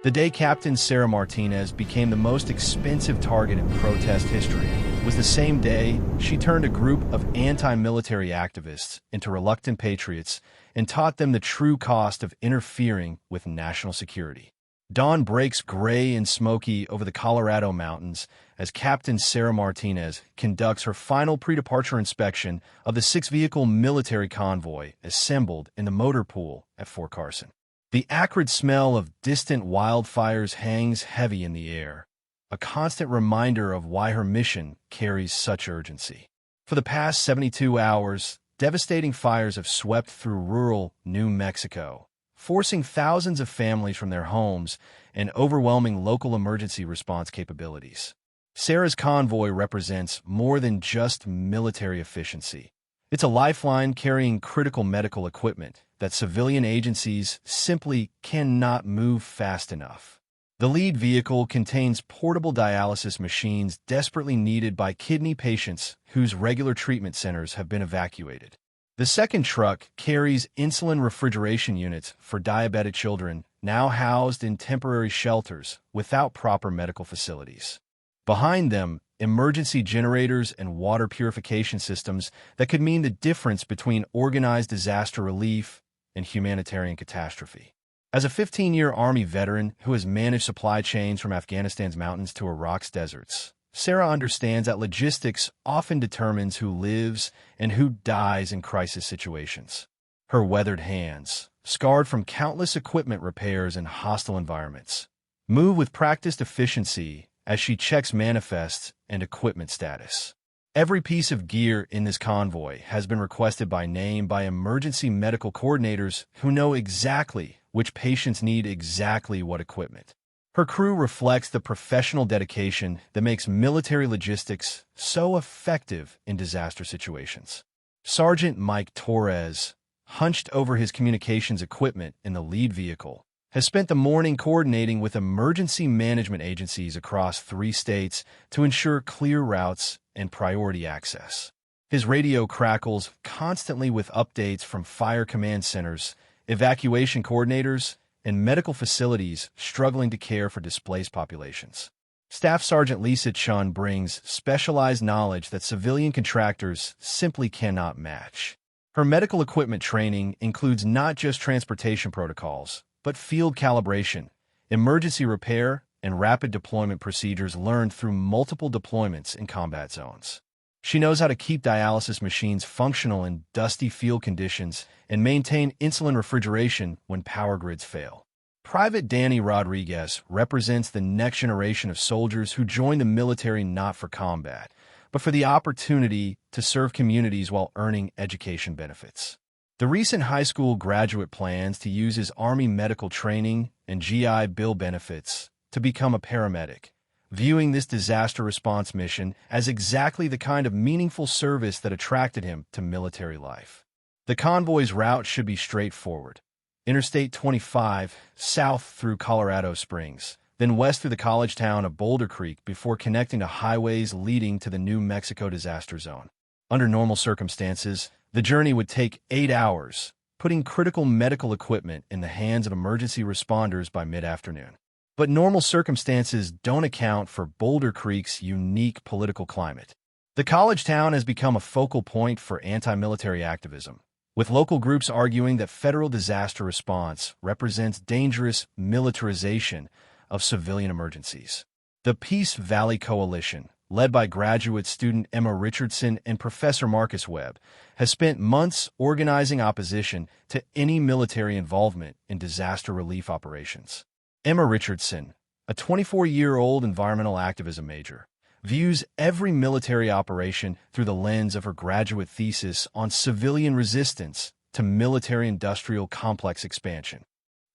The day Captain Sarah Martinez became the most expensive target in protest history was the same day she turned a group of anti-military activists into reluctant patriots and taught them the true cost of interfering with national security. Dawn breaks gray and smoky over the Colorado mountains as Captain Sarah Martinez conducts her final pre-departure inspection of the six-vehicle military convoy assembled in the motor pool at Fort Carson. The acrid smell of distant wildfires hangs heavy in the air, a constant reminder of why her mission carries such urgency. For the past 72 hours, devastating fires have swept through rural New Mexico, forcing thousands of families from their homes and overwhelming local emergency response capabilities. Sarah's convoy represents more than just military efficiency. It's a lifeline carrying critical medical equipment that civilian agencies simply cannot move fast enough. The lead vehicle contains portable dialysis machines desperately needed by kidney patients whose regular treatment centers have been evacuated. The second truck carries insulin refrigeration units for diabetic children now housed in temporary shelters without proper medical facilities. Behind them, emergency generators and water purification systems that could mean the difference between organized disaster relief and humanitarian catastrophe. As a 15-year Army veteran who has managed supply chains from Afghanistan's mountains to Iraq's deserts, Sarah understands that logistics often determines who lives and who dies in crisis situations. Her weathered hands, scarred from countless equipment repairs in hostile environments, move with practiced efficiency as she checks manifests and equipment status. Every piece of gear in this convoy has been requested by name by emergency medical coordinators who know exactly which patients need exactly what equipment. Her crew reflects the professional dedication that makes military logistics so effective in disaster situations. Sergeant Mike Torres, hunched over his communications equipment in the lead vehicle, has spent the morning coordinating with emergency management agencies across 3 states to ensure clear routes and priority access. His radio crackles constantly with updates from fire command centers, evacuation coordinators, and medical facilities struggling to care for displaced populations. Staff Sergeant Lisa Chun brings specialized knowledge that civilian contractors simply cannot match. Her medical equipment training includes not just transportation protocols, but field calibration, emergency repair, and rapid deployment procedures learned through multiple deployments in combat zones. She knows how to keep dialysis machines functional in dusty field conditions and maintain insulin refrigeration when power grids fail. Private Danny Rodriguez represents the next generation of soldiers who join the military not for combat, but for the opportunity to serve communities while earning education benefits. The recent high school graduate plans to use his Army medical training and GI Bill benefits to become a paramedic, viewing this disaster response mission as exactly the kind of meaningful service that attracted him to military life. The convoy's route should be straightforward. Interstate 25, south through Colorado Springs, then west through the college town of Boulder Creek before connecting to highways leading to the New Mexico disaster zone. Under normal circumstances, the journey would take 8 hours, putting critical medical equipment in the hands of emergency responders by mid-afternoon. But normal circumstances don't account for Boulder Creek's unique political climate. The college town has become a focal point for anti-military activism, with local groups arguing that federal disaster response represents dangerous militarization of civilian emergencies. The Peace Valley Coalition, led by graduate student Emma Richardson and Professor Marcus Webb, has spent months organizing opposition to any military involvement in disaster relief operations. Emma Richardson, a 24-year-old environmental activism major, views every military operation through the lens of her graduate thesis on civilian resistance to military-industrial complex expansion.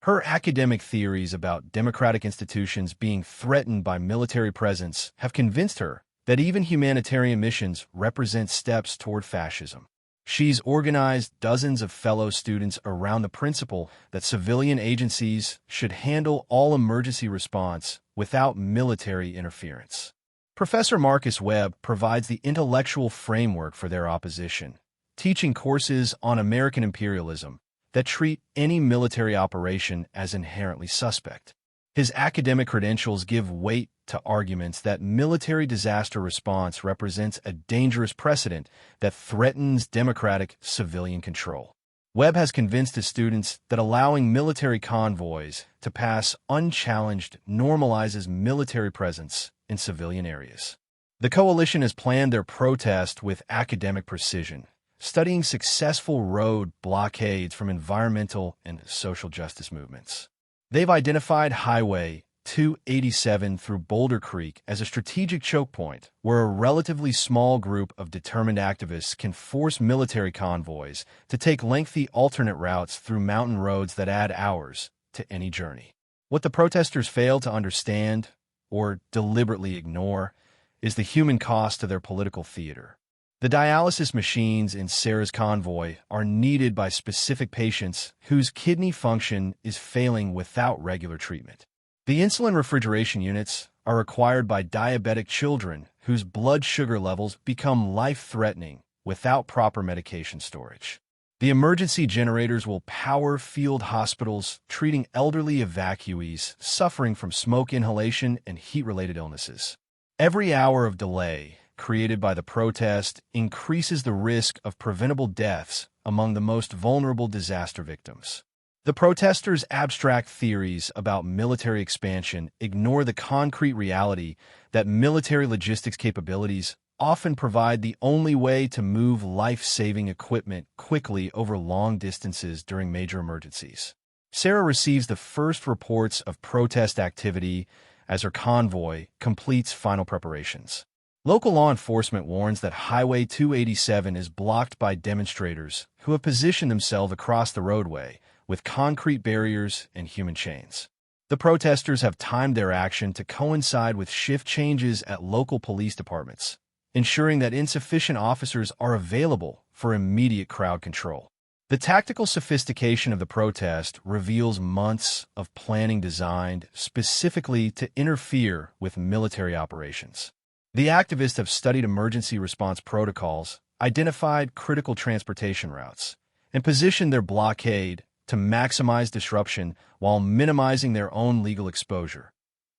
Her academic theories about democratic institutions being threatened by military presence have convinced her that even humanitarian missions represent steps toward fascism. She's organized dozens of fellow students around the principle that civilian agencies should handle all emergency response without military interference. Professor Marcus Webb provides the intellectual framework for their opposition, teaching courses on American imperialism that treat any military operation as inherently suspect. His academic credentials give weight to arguments that military disaster response represents a dangerous precedent that threatens democratic civilian control. Webb has convinced his students that allowing military convoys to pass unchallenged normalizes military presence in civilian areas. The coalition has planned their protest with academic precision, studying successful road blockades from environmental and social justice movements. They've identified Highway 287 through Boulder Creek as a strategic choke point where a relatively small group of determined activists can force military convoys to take lengthy alternate routes through mountain roads that add hours to any journey. What the protesters fail to understand, or deliberately ignore, is the human cost to their political theater. The dialysis machines in Sarah's convoy are needed by specific patients whose kidney function is failing without regular treatment. The insulin refrigeration units are required by diabetic children whose blood sugar levels become life-threatening without proper medication storage. The emergency generators will power field hospitals treating elderly evacuees suffering from smoke inhalation and heat-related illnesses. Every hour of delay created by the protest increases the risk of preventable deaths among the most vulnerable disaster victims. The protesters' abstract theories about military expansion ignore the concrete reality that military logistics capabilities often provide the only way to move life-saving equipment quickly over long distances during major emergencies. Sarah receives the first reports of protest activity as her convoy completes final preparations. Local law enforcement warns that Highway 287 is blocked by demonstrators who have positioned themselves across the roadway with concrete barriers and human chains. The protesters have timed their action to coincide with shift changes at local police departments, ensuring that insufficient officers are available for immediate crowd control. The tactical sophistication of the protest reveals months of planning designed specifically to interfere with military operations. The activists have studied emergency response protocols, identified critical transportation routes, and positioned their blockade to maximize disruption while minimizing their own legal exposure,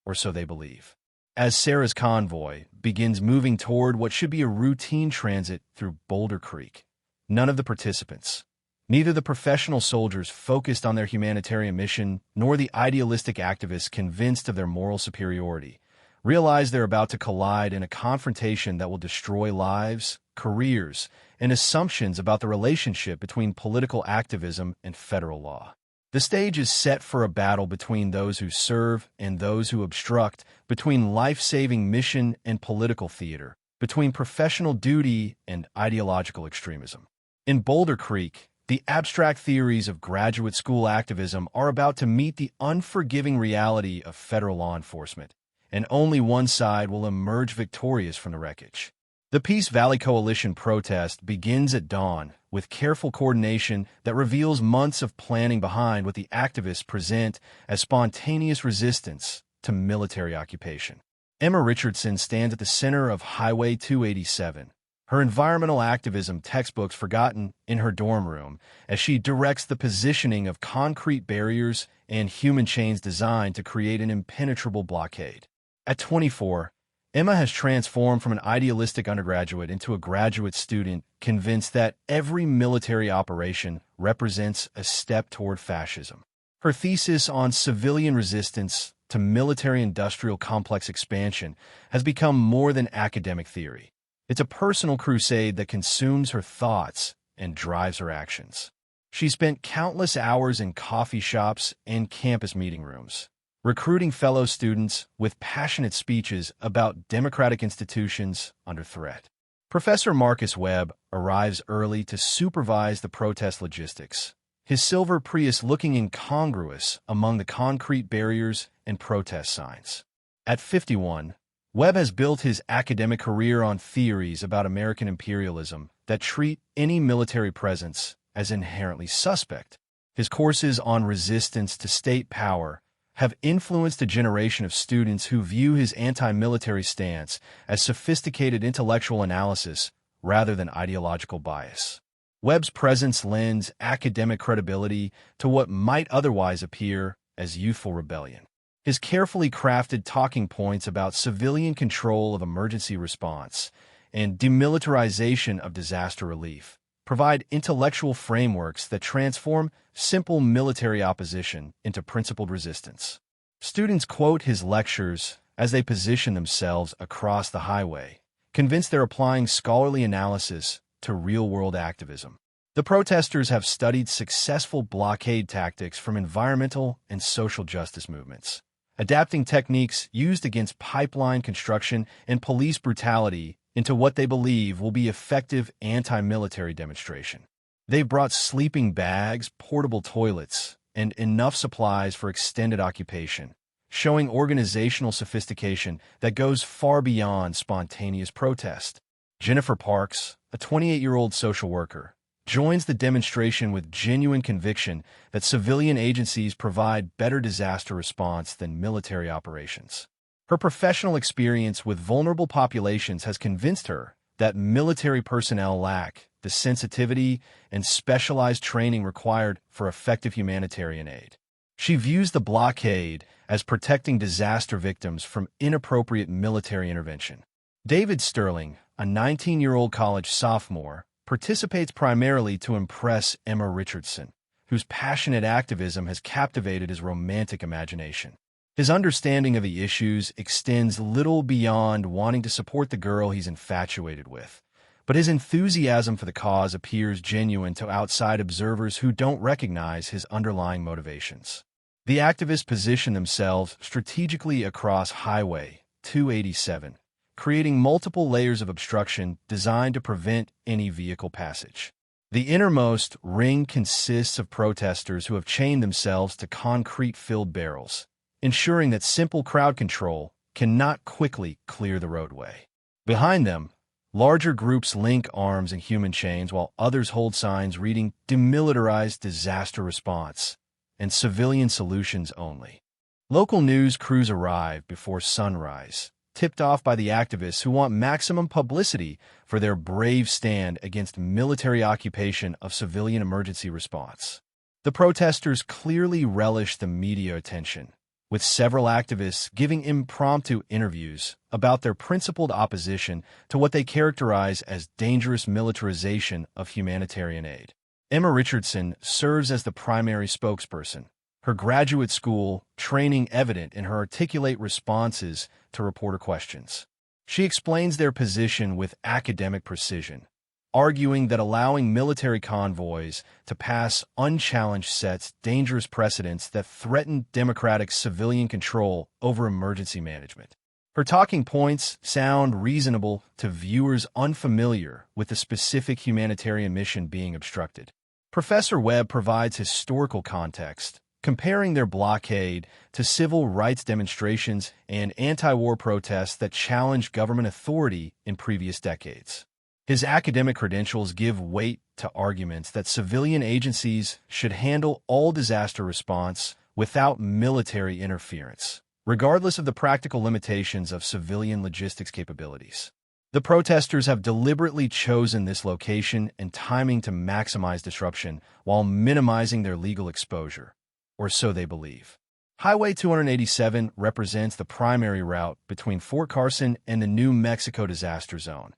or so they believe. As Sarah's convoy begins moving toward what should be a routine transit through Boulder Creek, none of the participants, neither the professional soldiers focused on their humanitarian mission nor the idealistic activists convinced of their moral superiority, realize they're about to collide in a confrontation that will destroy lives, careers, and assumptions about the relationship between political activism and federal law. The stage is set for a battle between those who serve and those who obstruct, between life-saving mission and political theater, between professional duty and ideological extremism. In Boulder Creek, the abstract theories of graduate school activism are about to meet the unforgiving reality of federal law enforcement, and only one side will emerge victorious from the wreckage. The Peace Valley Coalition protest begins at dawn with careful coordination that reveals months of planning behind what the activists present as spontaneous resistance to military occupation. Emma Richardson stands at the center of Highway 287, her environmental activism textbooks forgotten in her dorm room, as she directs the positioning of concrete barriers and human chains designed to create an impenetrable blockade. At 24, Emma has transformed from an idealistic undergraduate into a graduate student convinced that every military operation represents a step toward fascism. Her thesis on civilian resistance to military-industrial complex expansion has become more than academic theory. It's a personal crusade that consumes her thoughts and drives her actions. She spent countless hours in coffee shops and campus meeting rooms, recruiting fellow students with passionate speeches about democratic institutions under threat. Professor Marcus Webb arrives early to supervise the protest logistics, his silver Prius looking incongruous among the concrete barriers and protest signs. At 51, Webb has built his academic career on theories about American imperialism that treat any military presence as inherently suspect. His courses on resistance to state power have influenced a generation of students who view his anti-military stance as sophisticated intellectual analysis rather than ideological bias. Webb's presence lends academic credibility to what might otherwise appear as youthful rebellion. His carefully crafted talking points about civilian control of emergency response and demilitarization of disaster relief provide intellectual frameworks that transform simple military opposition into principled resistance. Students quote his lectures as they position themselves across the highway, convinced they're applying scholarly analysis to real-world activism. The protesters have studied successful blockade tactics from environmental and social justice movements, adapting techniques used against pipeline construction and police brutality into what they believe will be effective anti-military demonstration. They've brought sleeping bags, portable toilets, and enough supplies for extended occupation, showing organizational sophistication that goes far beyond spontaneous protest. Jennifer Parks, a 28-year-old social worker, joins the demonstration with genuine conviction that civilian agencies provide better disaster response than military operations. Her professional experience with vulnerable populations has convinced her that military personnel lack the sensitivity and specialized training required for effective humanitarian aid. She views the blockade as protecting disaster victims from inappropriate military intervention. David Sterling, a 19-year-old college sophomore, participates primarily to impress Emma Richardson, whose passionate activism has captivated his romantic imagination. His understanding of the issues extends little beyond wanting to support the girl he's infatuated with, but his enthusiasm for the cause appears genuine to outside observers who don't recognize his underlying motivations. The activists position themselves strategically across Highway 287, creating multiple layers of obstruction designed to prevent any vehicle passage. The innermost ring consists of protesters who have chained themselves to concrete-filled barrels, ensuring that simple crowd control cannot quickly clear the roadway. Behind them, larger groups link arms in human chains while others hold signs reading "Demilitarized Disaster Response" and "Civilian Solutions Only." Local news crews arrive before sunrise, tipped off by the activists who want maximum publicity for their brave stand against military occupation of civilian emergency response. The protesters clearly relish the media attention, with several activists giving impromptu interviews about their principled opposition to what they characterize as dangerous militarization of humanitarian aid. Emma Richardson serves as the primary spokesperson, her graduate school training evident in her articulate responses to reporter questions. She explains their position with academic precision, arguing that allowing military convoys to pass unchallenged sets dangerous precedents that threaten democratic civilian control over emergency management. Her talking points sound reasonable to viewers unfamiliar with the specific humanitarian mission being obstructed. Professor Webb provides historical context, comparing their blockade to civil rights demonstrations and anti-war protests that challenged government authority in previous decades. His academic credentials give weight to arguments that civilian agencies should handle all disaster response without military interference, regardless of the practical limitations of civilian logistics capabilities. The protesters have deliberately chosen this location and timing to maximize disruption while minimizing their legal exposure, or so they believe. Highway 287 represents the primary route between Fort Carson and the New Mexico disaster zone,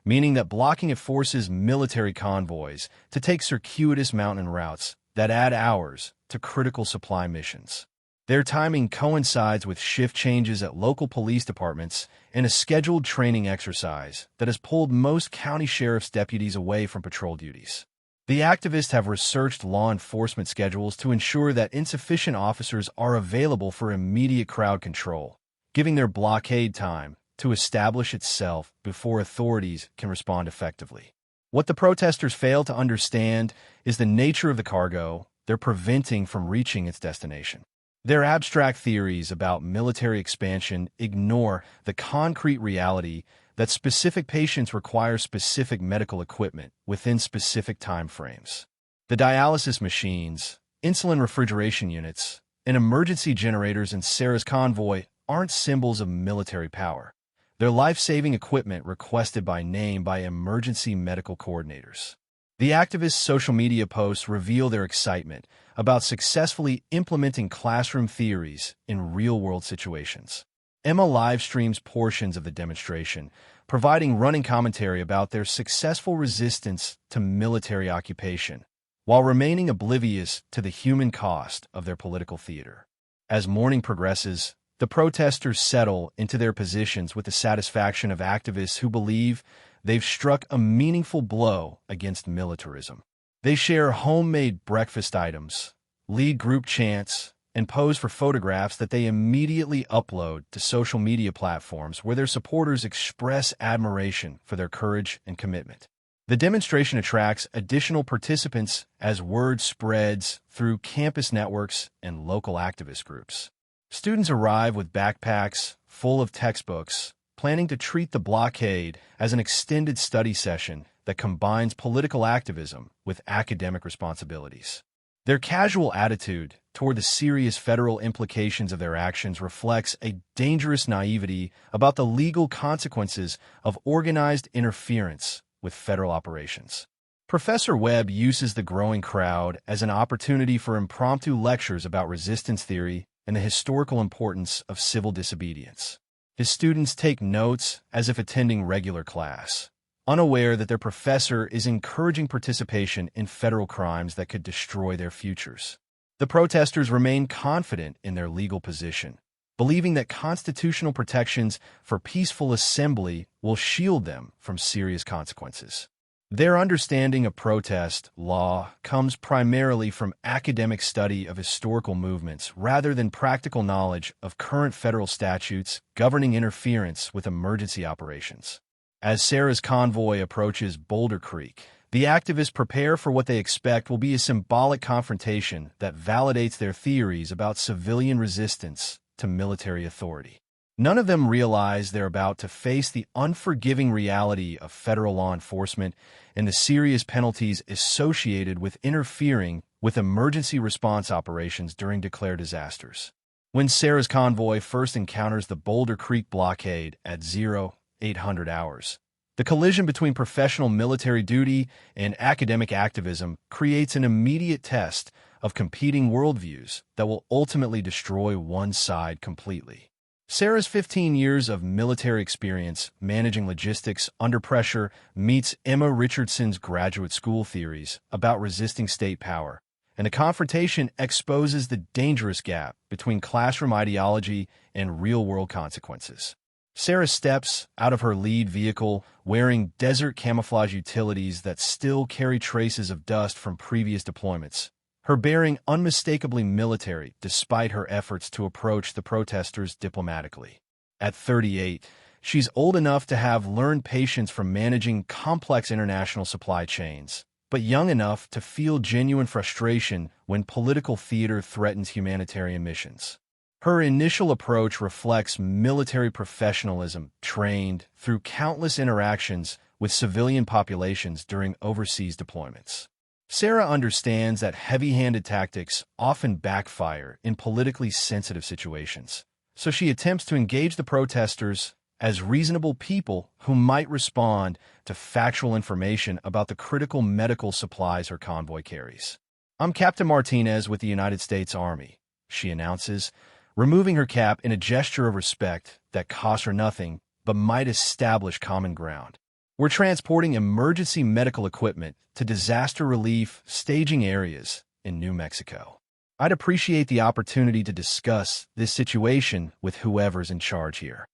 meaning that blocking it forces military convoys to take circuitous mountain routes that add hours to critical supply missions. Their timing coincides with shift changes at local police departments and a scheduled training exercise that has pulled most county sheriff's deputies away from patrol duties. The activists have researched law enforcement schedules to ensure that insufficient officers are available for immediate crowd control, giving their blockade time to establish itself before authorities can respond effectively. What the protesters fail to understand is the nature of the cargo they're preventing from reaching its destination. Their abstract theories about military expansion ignore the concrete reality that specific patients require specific medical equipment within specific time frames. The dialysis machines, insulin refrigeration units, and emergency generators in Sarah's convoy aren't symbols of military power. They're life-saving equipment requested by name by emergency medical coordinators. The activists' social media posts reveal their excitement about successfully implementing classroom theories in real-world situations. Emma live streams portions of the demonstration, providing running commentary about their successful resistance to military occupation, while remaining oblivious to the human cost of their political theater. As morning progresses, the protesters settle into their positions with the satisfaction of activists who believe they've struck a meaningful blow against militarism. They share homemade breakfast items, lead group chants, and pose for photographs that they immediately upload to social media platforms where their supporters express admiration for their courage and commitment. The demonstration attracts additional participants as word spreads through campus networks and local activist groups. Students arrive with backpacks full of textbooks, planning to treat the blockade as an extended study session that combines political activism with academic responsibilities. Their casual attitude toward the serious federal implications of their actions reflects a dangerous naivety about the legal consequences of organized interference with federal operations. Professor Webb uses the growing crowd as an opportunity for impromptu lectures about resistance theory and the historical importance of civil disobedience. His students take notes as if attending regular class, unaware that their professor is encouraging participation in federal crimes that could destroy their futures. The protesters remain confident in their legal position, believing that constitutional protections for peaceful assembly will shield them from serious consequences. Their understanding of protest law comes primarily from academic study of historical movements rather than practical knowledge of current federal statutes governing interference with emergency operations. As Sarah's convoy approaches Boulder Creek, the activists prepare for what they expect will be a symbolic confrontation that validates their theories about civilian resistance to military authority. None of them realize they're about to face the unforgiving reality of federal law enforcement and the serious penalties associated with interfering with emergency response operations during declared disasters. When Sarah's convoy first encounters the Boulder Creek blockade at 0800 hours, the collision between professional military duty and academic activism creates an immediate test of competing worldviews that will ultimately destroy one side completely. Sarah's 15 years of military experience managing logistics under pressure meets Emma Richardson's graduate school theories about resisting state power, and the confrontation exposes the dangerous gap between classroom ideology and real-world consequences. Sarah steps out of her lead vehicle wearing desert camouflage utilities that still carry traces of dust from previous deployments, her bearing unmistakably military despite her efforts to approach the protesters diplomatically. At 38, she's old enough to have learned patience from managing complex international supply chains, but young enough to feel genuine frustration when political theater threatens humanitarian missions. Her initial approach reflects military professionalism trained through countless interactions with civilian populations during overseas deployments. Sarah understands that heavy-handed tactics often backfire in politically sensitive situations, so she attempts to engage the protesters as reasonable people who might respond to factual information about the critical medical supplies her convoy carries. "I'm Captain Martinez with the United States Army," she announces, removing her cap in a gesture of respect that costs her nothing but might establish common ground. "We're transporting emergency medical equipment to disaster relief staging areas in New Mexico. I'd appreciate the opportunity to discuss this situation with whoever's in charge here."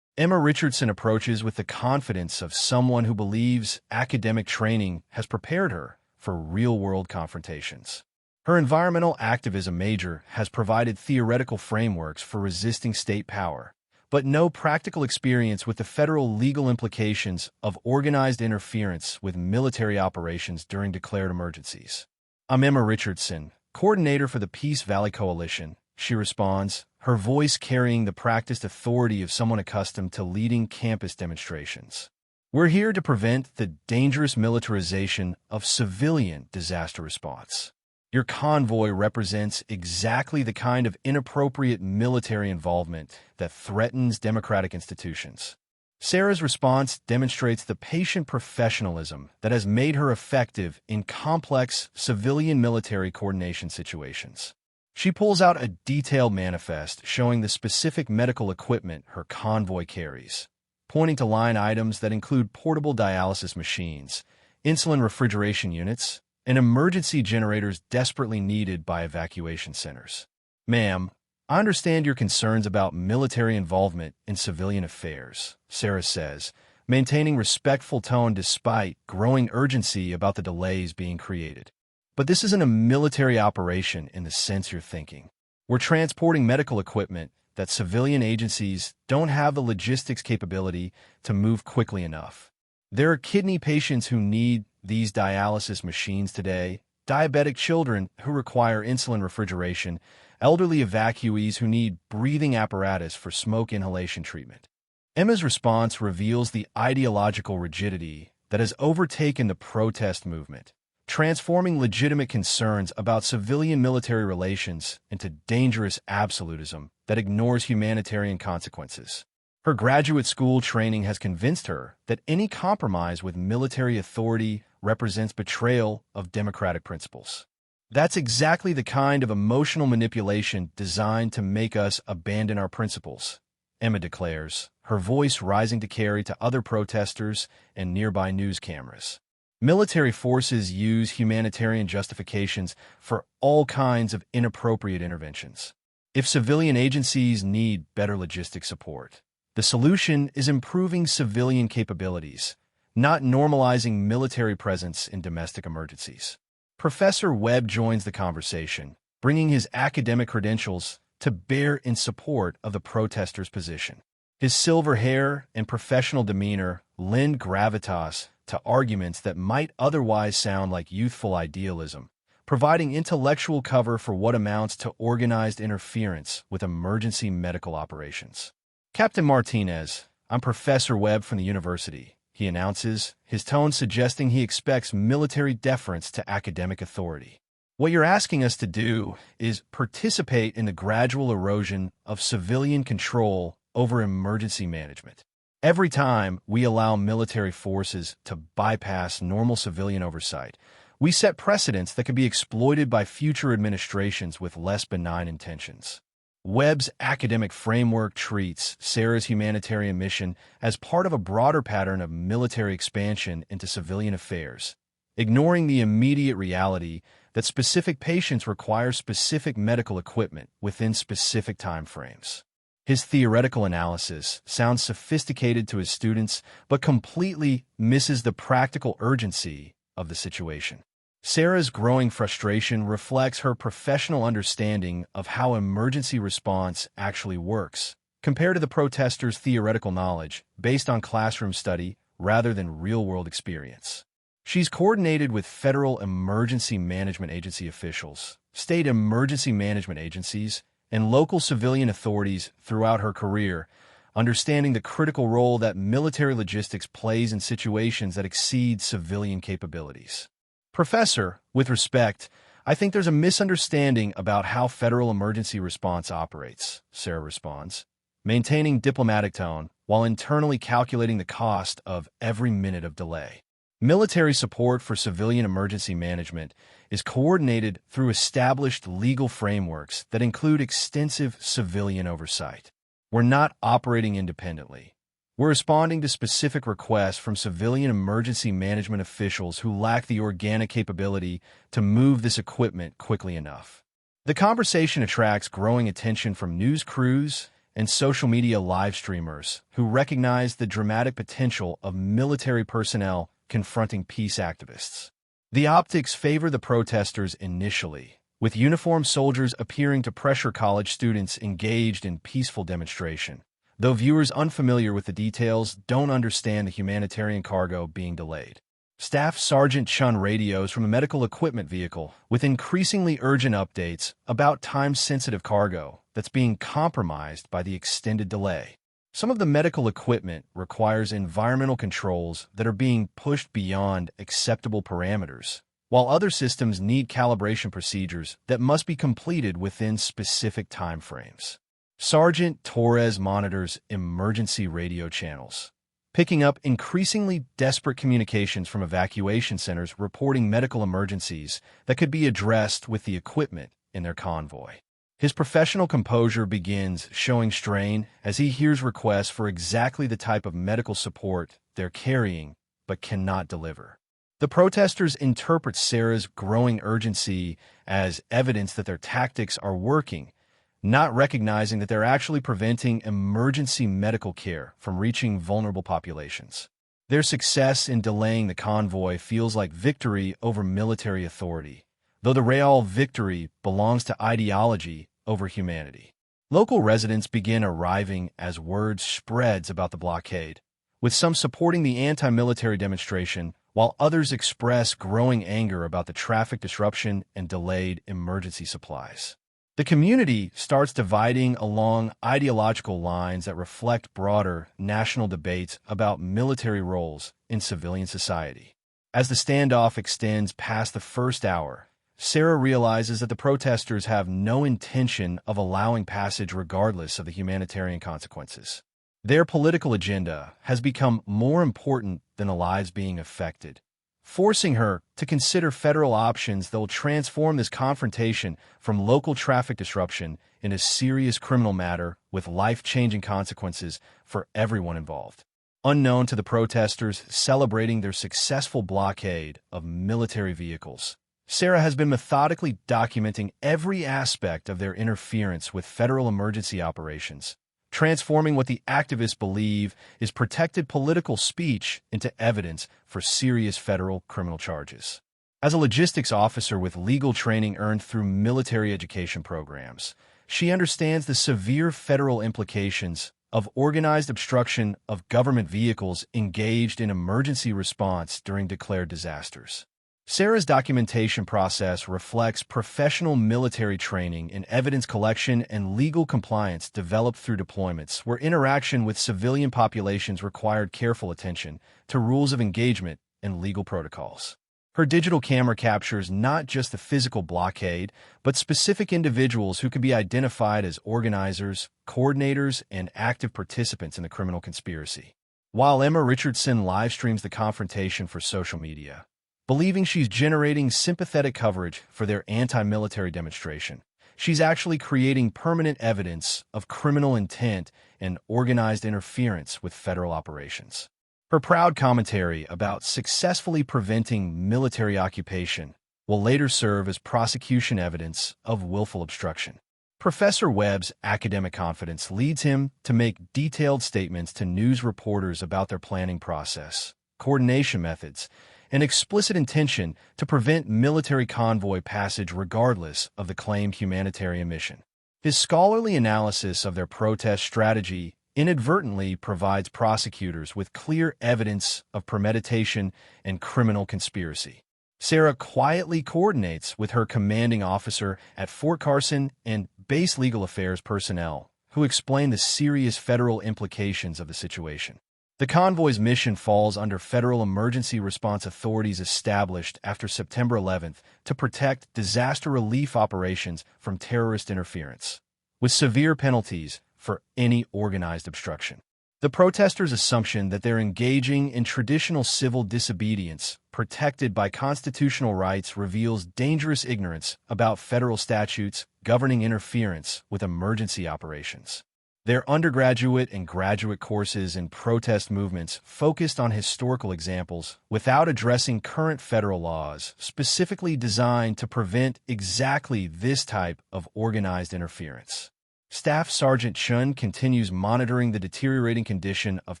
Emma Richardson approaches with the confidence of someone who believes academic training has prepared her for real-world confrontations. Her environmental activism major has provided theoretical frameworks for resisting state power, but no practical experience with the federal legal implications of organized interference with military operations during declared emergencies. "I'm Emma Richardson, coordinator for the Peace Valley Coalition," she responds, her voice carrying the practiced authority of someone accustomed to leading campus demonstrations. "We're here to prevent the dangerous militarization of civilian disaster response. Your convoy represents exactly the kind of inappropriate military involvement that threatens democratic institutions." Sarah's response demonstrates the patient professionalism that has made her effective in complex civilian-military coordination situations. She pulls out a detailed manifest showing the specific medical equipment her convoy carries, pointing to line items that include portable dialysis machines, insulin refrigeration units, and emergency generators desperately needed by evacuation centers. "Ma'am, I understand your concerns about military involvement in civilian affairs," Sarah says, maintaining respectful tone despite growing urgency about the delays being created. "But this isn't a military operation in the sense you're thinking. We're transporting medical equipment that civilian agencies don't have the logistics capability to move quickly enough. There are kidney patients who need these dialysis machines today, diabetic children who require insulin refrigeration, elderly evacuees who need breathing apparatus for smoke inhalation treatment." Emma's response reveals the ideological rigidity that has overtaken the protest movement, transforming legitimate concerns about civilian-military relations into dangerous absolutism that ignores humanitarian consequences. Her graduate school training has convinced her that any compromise with military authority represents betrayal of democratic principles. "That's exactly the kind of emotional manipulation designed to make us abandon our principles," Emma declares, her voice rising to carry to other protesters and nearby news cameras. Military forces use humanitarian justifications for all kinds of inappropriate interventions. If civilian agencies need better logistic support, the solution is improving civilian capabilities, not normalizing military presence in domestic emergencies. Professor Webb joins the conversation, bringing his academic credentials to bear in support of the protesters' position. His silver hair and professional demeanor lend gravitas to arguments that might otherwise sound like youthful idealism, providing intellectual cover for what amounts to organized interference with emergency medical operations. "Captain Martinez, I'm Professor Webb from the university," he announces, his tone suggesting he expects military deference to academic authority. "What you're asking us to do is participate in the gradual erosion of civilian control over emergency management. Every time we allow military forces to bypass normal civilian oversight, we set precedents that can be exploited by future administrations with less benign intentions." Webb's academic framework treats Sarah's humanitarian mission as part of a broader pattern of military expansion into civilian affairs, ignoring the immediate reality that specific patients require specific medical equipment within specific time frames. His theoretical analysis sounds sophisticated to his students, but completely misses the practical urgency of the situation. Sarah's growing frustration reflects her professional understanding of how emergency response actually works, compared to the protesters' theoretical knowledge based on classroom study rather than real-world experience. She's coordinated with federal emergency management agency officials, state emergency management agencies, and local civilian authorities throughout her career, understanding the critical role that military logistics plays in situations that exceed civilian capabilities. "Professor, with respect, I think there's a misunderstanding about how federal emergency response operates," Sarah responds, maintaining diplomatic tone while internally calculating the cost of every minute of delay. Military support for civilian emergency management is coordinated through established legal frameworks that include extensive civilian oversight. We're not operating independently. We're responding to specific requests from civilian emergency management officials who lack the organic capability to move this equipment quickly enough. The conversation attracts growing attention from news crews and social media live streamers who recognize the dramatic potential of military personnel confronting peace activists. The optics favor the protesters initially, with uniformed soldiers appearing to pressure college students engaged in peaceful demonstration, though viewers unfamiliar with the details don't understand the humanitarian cargo being delayed. Staff Sergeant Chun radios from a medical equipment vehicle with increasingly urgent updates about time-sensitive cargo that's being compromised by the extended delay. Some of the medical equipment requires environmental controls that are being pushed beyond acceptable parameters, while other systems need calibration procedures that must be completed within specific time frames. Sergeant Torres monitors emergency radio channels, picking up increasingly desperate communications from evacuation centers reporting medical emergencies that could be addressed with the equipment in their convoy. His professional composure begins showing strain as he hears requests for exactly the type of medical support they're carrying but cannot deliver. The protesters interpret Sarah's growing urgency as evidence that their tactics are working, not recognizing that they're actually preventing emergency medical care from reaching vulnerable populations. Their success in delaying the convoy feels like victory over military authority, though the real victory belongs to ideology over humanity. Local residents begin arriving as word spreads about the blockade, with some supporting the anti-military demonstration, while others express growing anger about the traffic disruption and delayed emergency supplies. The community starts dividing along ideological lines that reflect broader national debates about military roles in civilian society. As the standoff extends past the first hour, Sarah realizes that the protesters have no intention of allowing passage regardless of the humanitarian consequences. Their political agenda has become more important than the lives being affected, forcing her to consider federal options that will transform this confrontation from local traffic disruption into a serious criminal matter with life-changing consequences for everyone involved. Unknown to the protesters celebrating their successful blockade of military vehicles, Sarah has been methodically documenting every aspect of their interference with federal emergency operations, transforming what the activists believe is protected political speech into evidence for serious federal criminal charges. As a logistics officer with legal training earned through military education programs, she understands the severe federal implications of organized obstruction of government vehicles engaged in emergency response during declared disasters. Sarah's documentation process reflects professional military training in evidence collection and legal compliance developed through deployments where interaction with civilian populations required careful attention to rules of engagement and legal protocols. Her digital camera captures not just the physical blockade, but specific individuals who can be identified as organizers, coordinators, and active participants in the criminal conspiracy. While Emma Richardson livestreams the confrontation for social media, believing she's generating sympathetic coverage for their anti-military demonstration, she's actually creating permanent evidence of criminal intent and organized interference with federal operations. Her proud commentary about successfully preventing military occupation will later serve as prosecution evidence of willful obstruction. Professor Webb's academic confidence leads him to make detailed statements to news reporters about their planning process, coordination methods, and explicit intention to prevent military convoy passage regardless of the claimed humanitarian mission. His scholarly analysis of their protest strategy inadvertently provides prosecutors with clear evidence of premeditation and criminal conspiracy. Sarah quietly coordinates with her commanding officer at Fort Carson and base legal affairs personnel, who explain the serious federal implications of the situation. The convoy's mission falls under federal emergency response authorities established after September 11th to protect disaster relief operations from terrorist interference, with severe penalties for any organized obstruction. The protesters' assumption that they're engaging in traditional civil disobedience protected by constitutional rights reveals dangerous ignorance about federal statutes governing interference with emergency operations. Their undergraduate and graduate courses in protest movements focused on historical examples without addressing current federal laws specifically designed to prevent exactly this type of organized interference. Staff Sergeant Chun continues monitoring the deteriorating condition of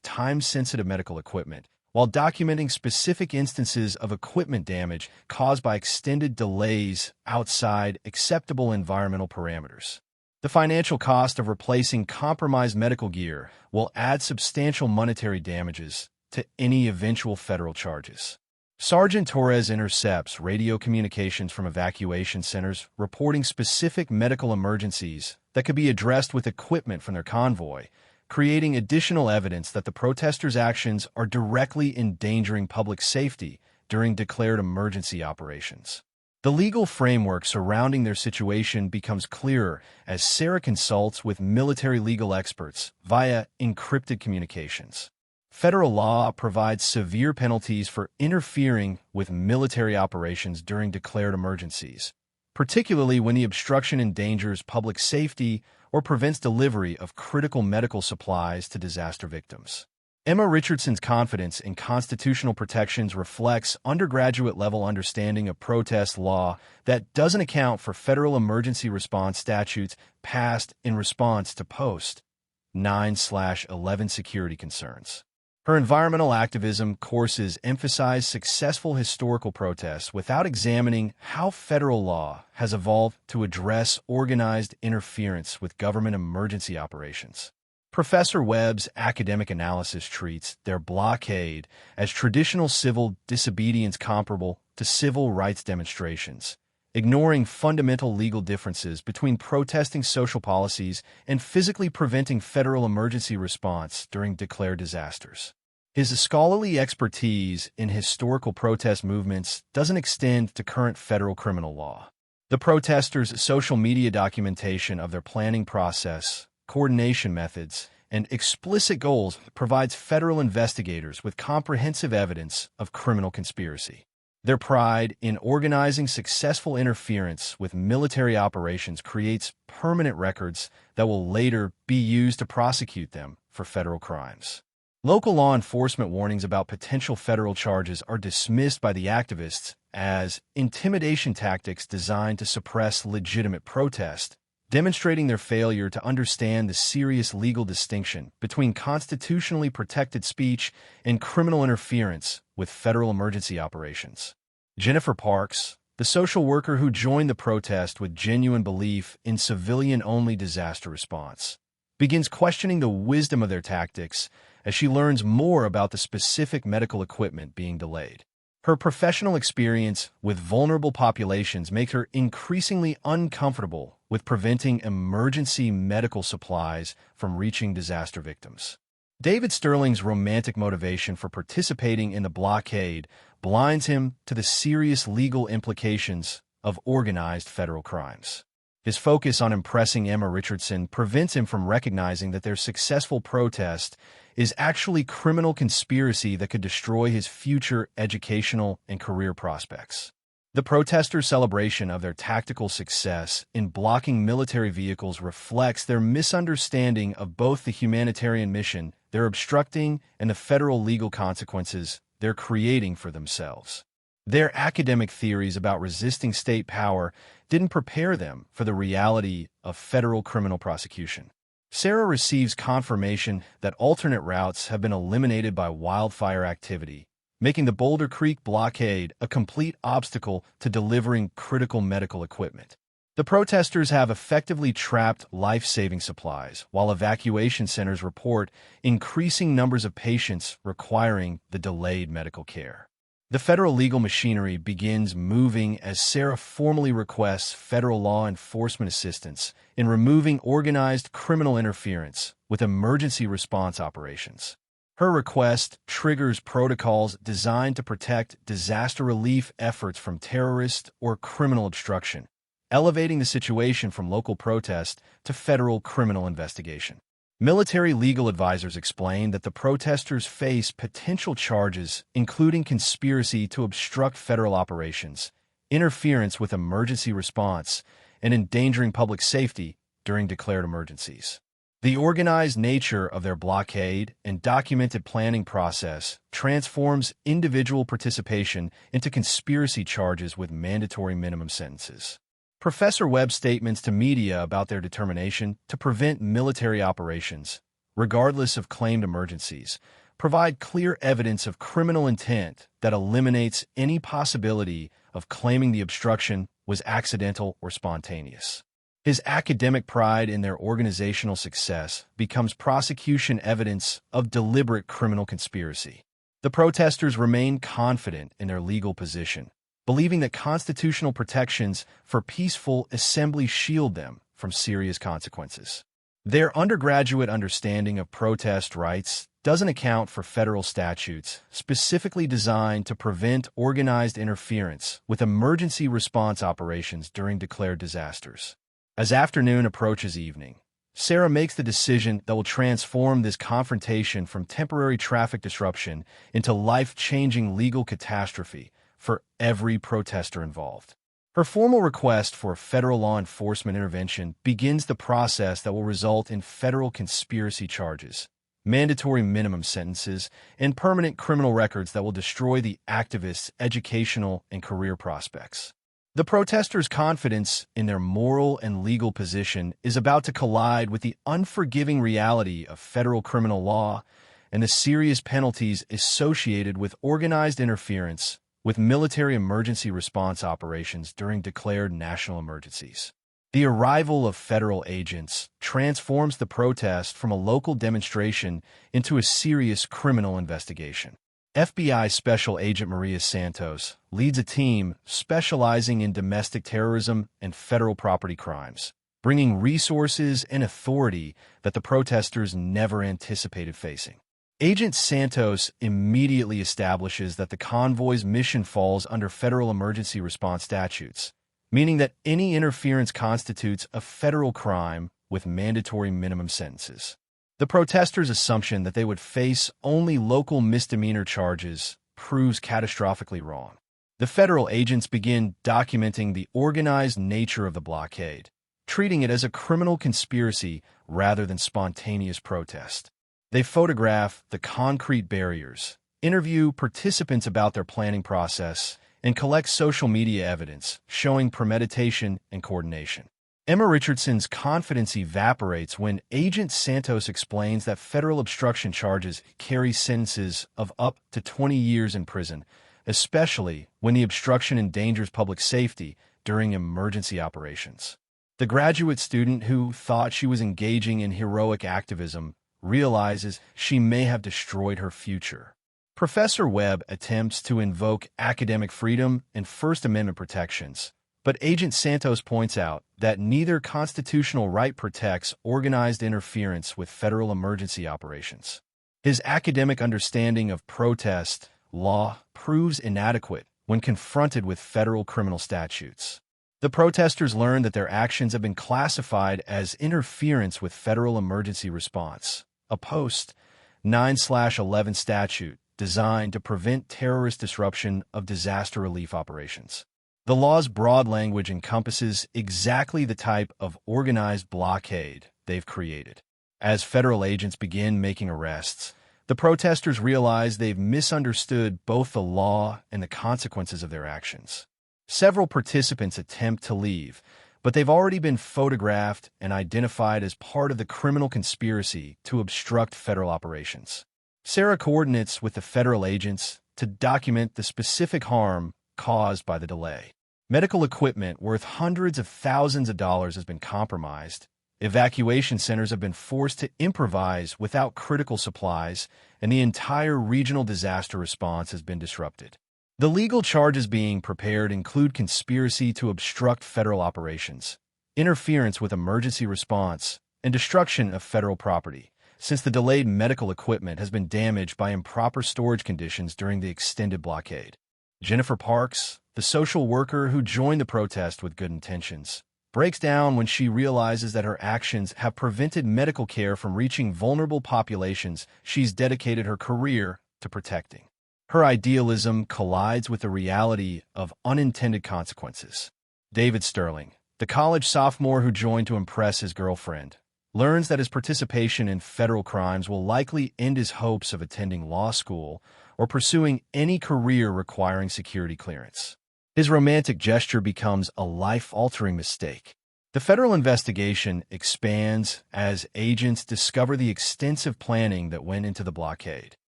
time-sensitive medical equipment while documenting specific instances of equipment damage caused by extended delays outside acceptable environmental parameters. The financial cost of replacing compromised medical gear will add substantial monetary damages to any eventual federal charges. Sergeant Torres intercepts radio communications from evacuation centers reporting specific medical emergencies that could be addressed with equipment from their convoy, creating additional evidence that the protesters' actions are directly endangering public safety during declared emergency operations. The legal framework surrounding their situation becomes clearer as Sarah consults with military legal experts via encrypted communications. Federal law provides severe penalties for interfering with military operations during declared emergencies, particularly when the obstruction endangers public safety or prevents delivery of critical medical supplies to disaster victims. Emma Richardson's confidence in constitutional protections reflects undergraduate-level understanding of protest law that doesn't account for federal emergency response statutes passed in response to post-9/11 security concerns. Her environmental activism courses emphasize successful historical protests without examining how federal law has evolved to address organized interference with government emergency operations. Professor Webb's academic analysis treats their blockade as traditional civil disobedience comparable to civil rights demonstrations, ignoring fundamental legal differences between protesting social policies and physically preventing federal emergency response during declared disasters. His scholarly expertise in historical protest movements doesn't extend to current federal criminal law. The protesters' social media documentation of their planning process, coordination methods, and explicit goals provides federal investigators with comprehensive evidence of criminal conspiracy. Their pride in organizing successful interference with military operations creates permanent records that will later be used to prosecute them for federal crimes. Local law enforcement warnings about potential federal charges are dismissed by the activists as intimidation tactics designed to suppress legitimate protest, demonstrating their failure to understand the serious legal distinction between constitutionally protected speech and criminal interference with federal emergency operations. Jennifer Parks, the social worker who joined the protest with genuine belief in civilian-only disaster response, begins questioning the wisdom of their tactics as she learns more about the specific medical equipment being delayed. Her professional experience with vulnerable populations makes her increasingly uncomfortable with preventing emergency medical supplies from reaching disaster victims. David Sterling's romantic motivation for participating in the blockade blinds him to the serious legal implications of organized federal crimes. His focus on impressing Emma Richardson prevents him from recognizing that their successful protest is actually criminal conspiracy that could destroy his future educational and career prospects. The protesters' celebration of their tactical success in blocking military vehicles reflects their misunderstanding of both the humanitarian mission they're obstructing and the federal legal consequences they're creating for themselves. Their academic theories about resisting state power didn't prepare them for the reality of federal criminal prosecution. Sarah receives confirmation that alternate routes have been eliminated by wildfire activity, making the Boulder Creek blockade a complete obstacle to delivering critical medical equipment. The protesters have effectively trapped life-saving supplies, while evacuation centers report increasing numbers of patients requiring the delayed medical care. The federal legal machinery begins moving as Sarah formally requests federal law enforcement assistance in removing organized criminal interference with emergency response operations. Her request triggers protocols designed to protect disaster relief efforts from terrorist or criminal obstruction, elevating the situation from local protest to federal criminal investigation. Military legal advisors explain that the protesters face potential charges including conspiracy to obstruct federal operations, interference with emergency response, and endangering public safety during declared emergencies. The organized nature of their blockade and documented planning process transforms individual participation into conspiracy charges with mandatory minimum sentences. Professor Webb's statements to media about their determination to prevent military operations, regardless of claimed emergencies, provide clear evidence of criminal intent that eliminates any possibility of claiming the obstruction was accidental or spontaneous. His academic pride in their organizational success becomes prosecution evidence of deliberate criminal conspiracy. The protesters remain confident in their legal position, believing that constitutional protections for peaceful assembly shield them from serious consequences. Their undergraduate understanding of protest rights doesn't account for federal statutes specifically designed to prevent organized interference with emergency response operations during declared disasters. As afternoon approaches evening, Sarah makes the decision that will transform this confrontation from temporary traffic disruption into life-changing legal catastrophe for every protester involved. Her formal request for federal law enforcement intervention begins the process that will result in federal conspiracy charges, mandatory minimum sentences, and permanent criminal records that will destroy the activists' educational and career prospects. The protesters' confidence in their moral and legal position is about to collide with the unforgiving reality of federal criminal law and the serious penalties associated with organized interference with military emergency response operations during declared national emergencies. The arrival of federal agents transforms the protest from a local demonstration into a serious criminal investigation. FBI Special Agent Maria Santos leads a team specializing in domestic terrorism and federal property crimes, bringing resources and authority that the protesters never anticipated facing. Agent Santos immediately establishes that the convoy's mission falls under federal emergency response statutes, meaning that any interference constitutes a federal crime with mandatory minimum sentences. The protesters' assumption that they would face only local misdemeanor charges proves catastrophically wrong. The federal agents begin documenting the organized nature of the blockade, treating it as a criminal conspiracy rather than spontaneous protest. They photograph the concrete barriers, interview participants about their planning process, and collect social media evidence showing premeditation and coordination. Emma Richardson's confidence evaporates when Agent Santos explains that federal obstruction charges carry sentences of up to 20 years in prison, especially when the obstruction endangers public safety during emergency operations. The graduate student who thought she was engaging in heroic activism realizes she may have destroyed her future. Professor Webb attempts to invoke academic freedom and First Amendment protections, but Agent Santos points out that neither constitutional right protects organized interference with federal emergency operations. His academic understanding of protest law proves inadequate when confronted with federal criminal statutes. The protesters learn that their actions have been classified as interference with federal emergency response, a post-9/11 statute designed to prevent terrorist disruption of disaster relief operations. The law's broad language encompasses exactly the type of organized blockade they've created. As federal agents begin making arrests, the protesters realize they've misunderstood both the law and the consequences of their actions. Several participants attempt to leave, but they've already been photographed and identified as part of the criminal conspiracy to obstruct federal operations. Sarah coordinates with the federal agents to document the specific harm caused by the delay. Medical equipment worth hundreds of thousands of dollars has been compromised. Evacuation centers have been forced to improvise without critical supplies, and the entire regional disaster response has been disrupted. The legal charges being prepared include conspiracy to obstruct federal operations, interference with emergency response, and destruction of federal property, since the delayed medical equipment has been damaged by improper storage conditions during the extended blockade. Jennifer Parks, the social worker who joined the protest with good intentions, breaks down when she realizes that her actions have prevented medical care from reaching vulnerable populations she's dedicated her career to protecting. Her idealism collides with the reality of unintended consequences. David Sterling, the college sophomore who joined to impress his girlfriend, learns that his participation in federal crimes will likely end his hopes of attending law school or pursuing any career requiring security clearance. His romantic gesture becomes a life-altering mistake. The federal investigation expands as agents discover the extensive planning that went into the blockade.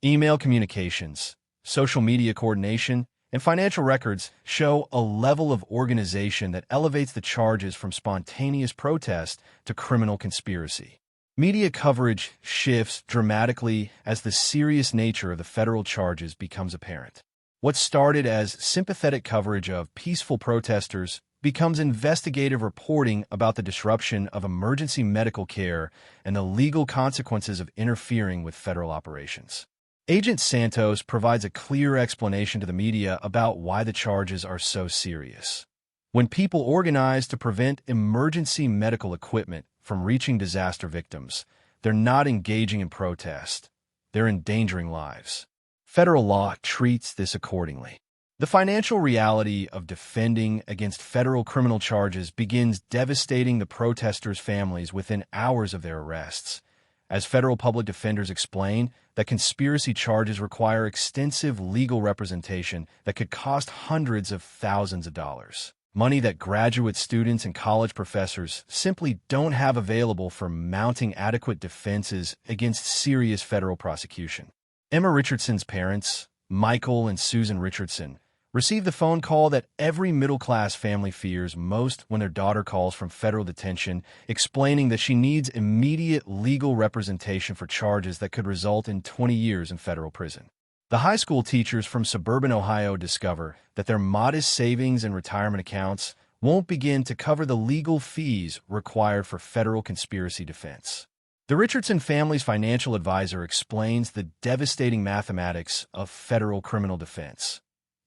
Email communications, social media coordination, and financial records show a level of organization that elevates the charges from spontaneous protest to criminal conspiracy. Media coverage shifts dramatically as the serious nature of the federal charges becomes apparent. What started as sympathetic coverage of peaceful protesters becomes investigative reporting about the disruption of emergency medical care and the legal consequences of interfering with federal operations. Agent Santos provides a clear explanation to the media about why the charges are so serious. When people organize to prevent emergency medical equipment from reaching disaster victims. They're not engaging in protest. They're endangering lives. Federal law treats this accordingly. The financial reality of defending against federal criminal charges begins devastating the protesters' families within hours of their arrests. As federal public defenders explain, that conspiracy charges require extensive legal representation that could cost hundreds of thousands of dollars. Money that graduate students and college professors simply don't have available for mounting adequate defenses against serious federal prosecution. Emma Richardson's parents, Michael and Susan Richardson, received the phone call that every middle-class family fears most when their daughter calls from federal detention, explaining that she needs immediate legal representation for charges that could result in 20 years in federal prison. The high school teachers from suburban Ohio discover that their modest savings and retirement accounts won't begin to cover the legal fees required for federal conspiracy defense. The Richardson family's financial advisor explains the devastating mathematics of federal criminal defense.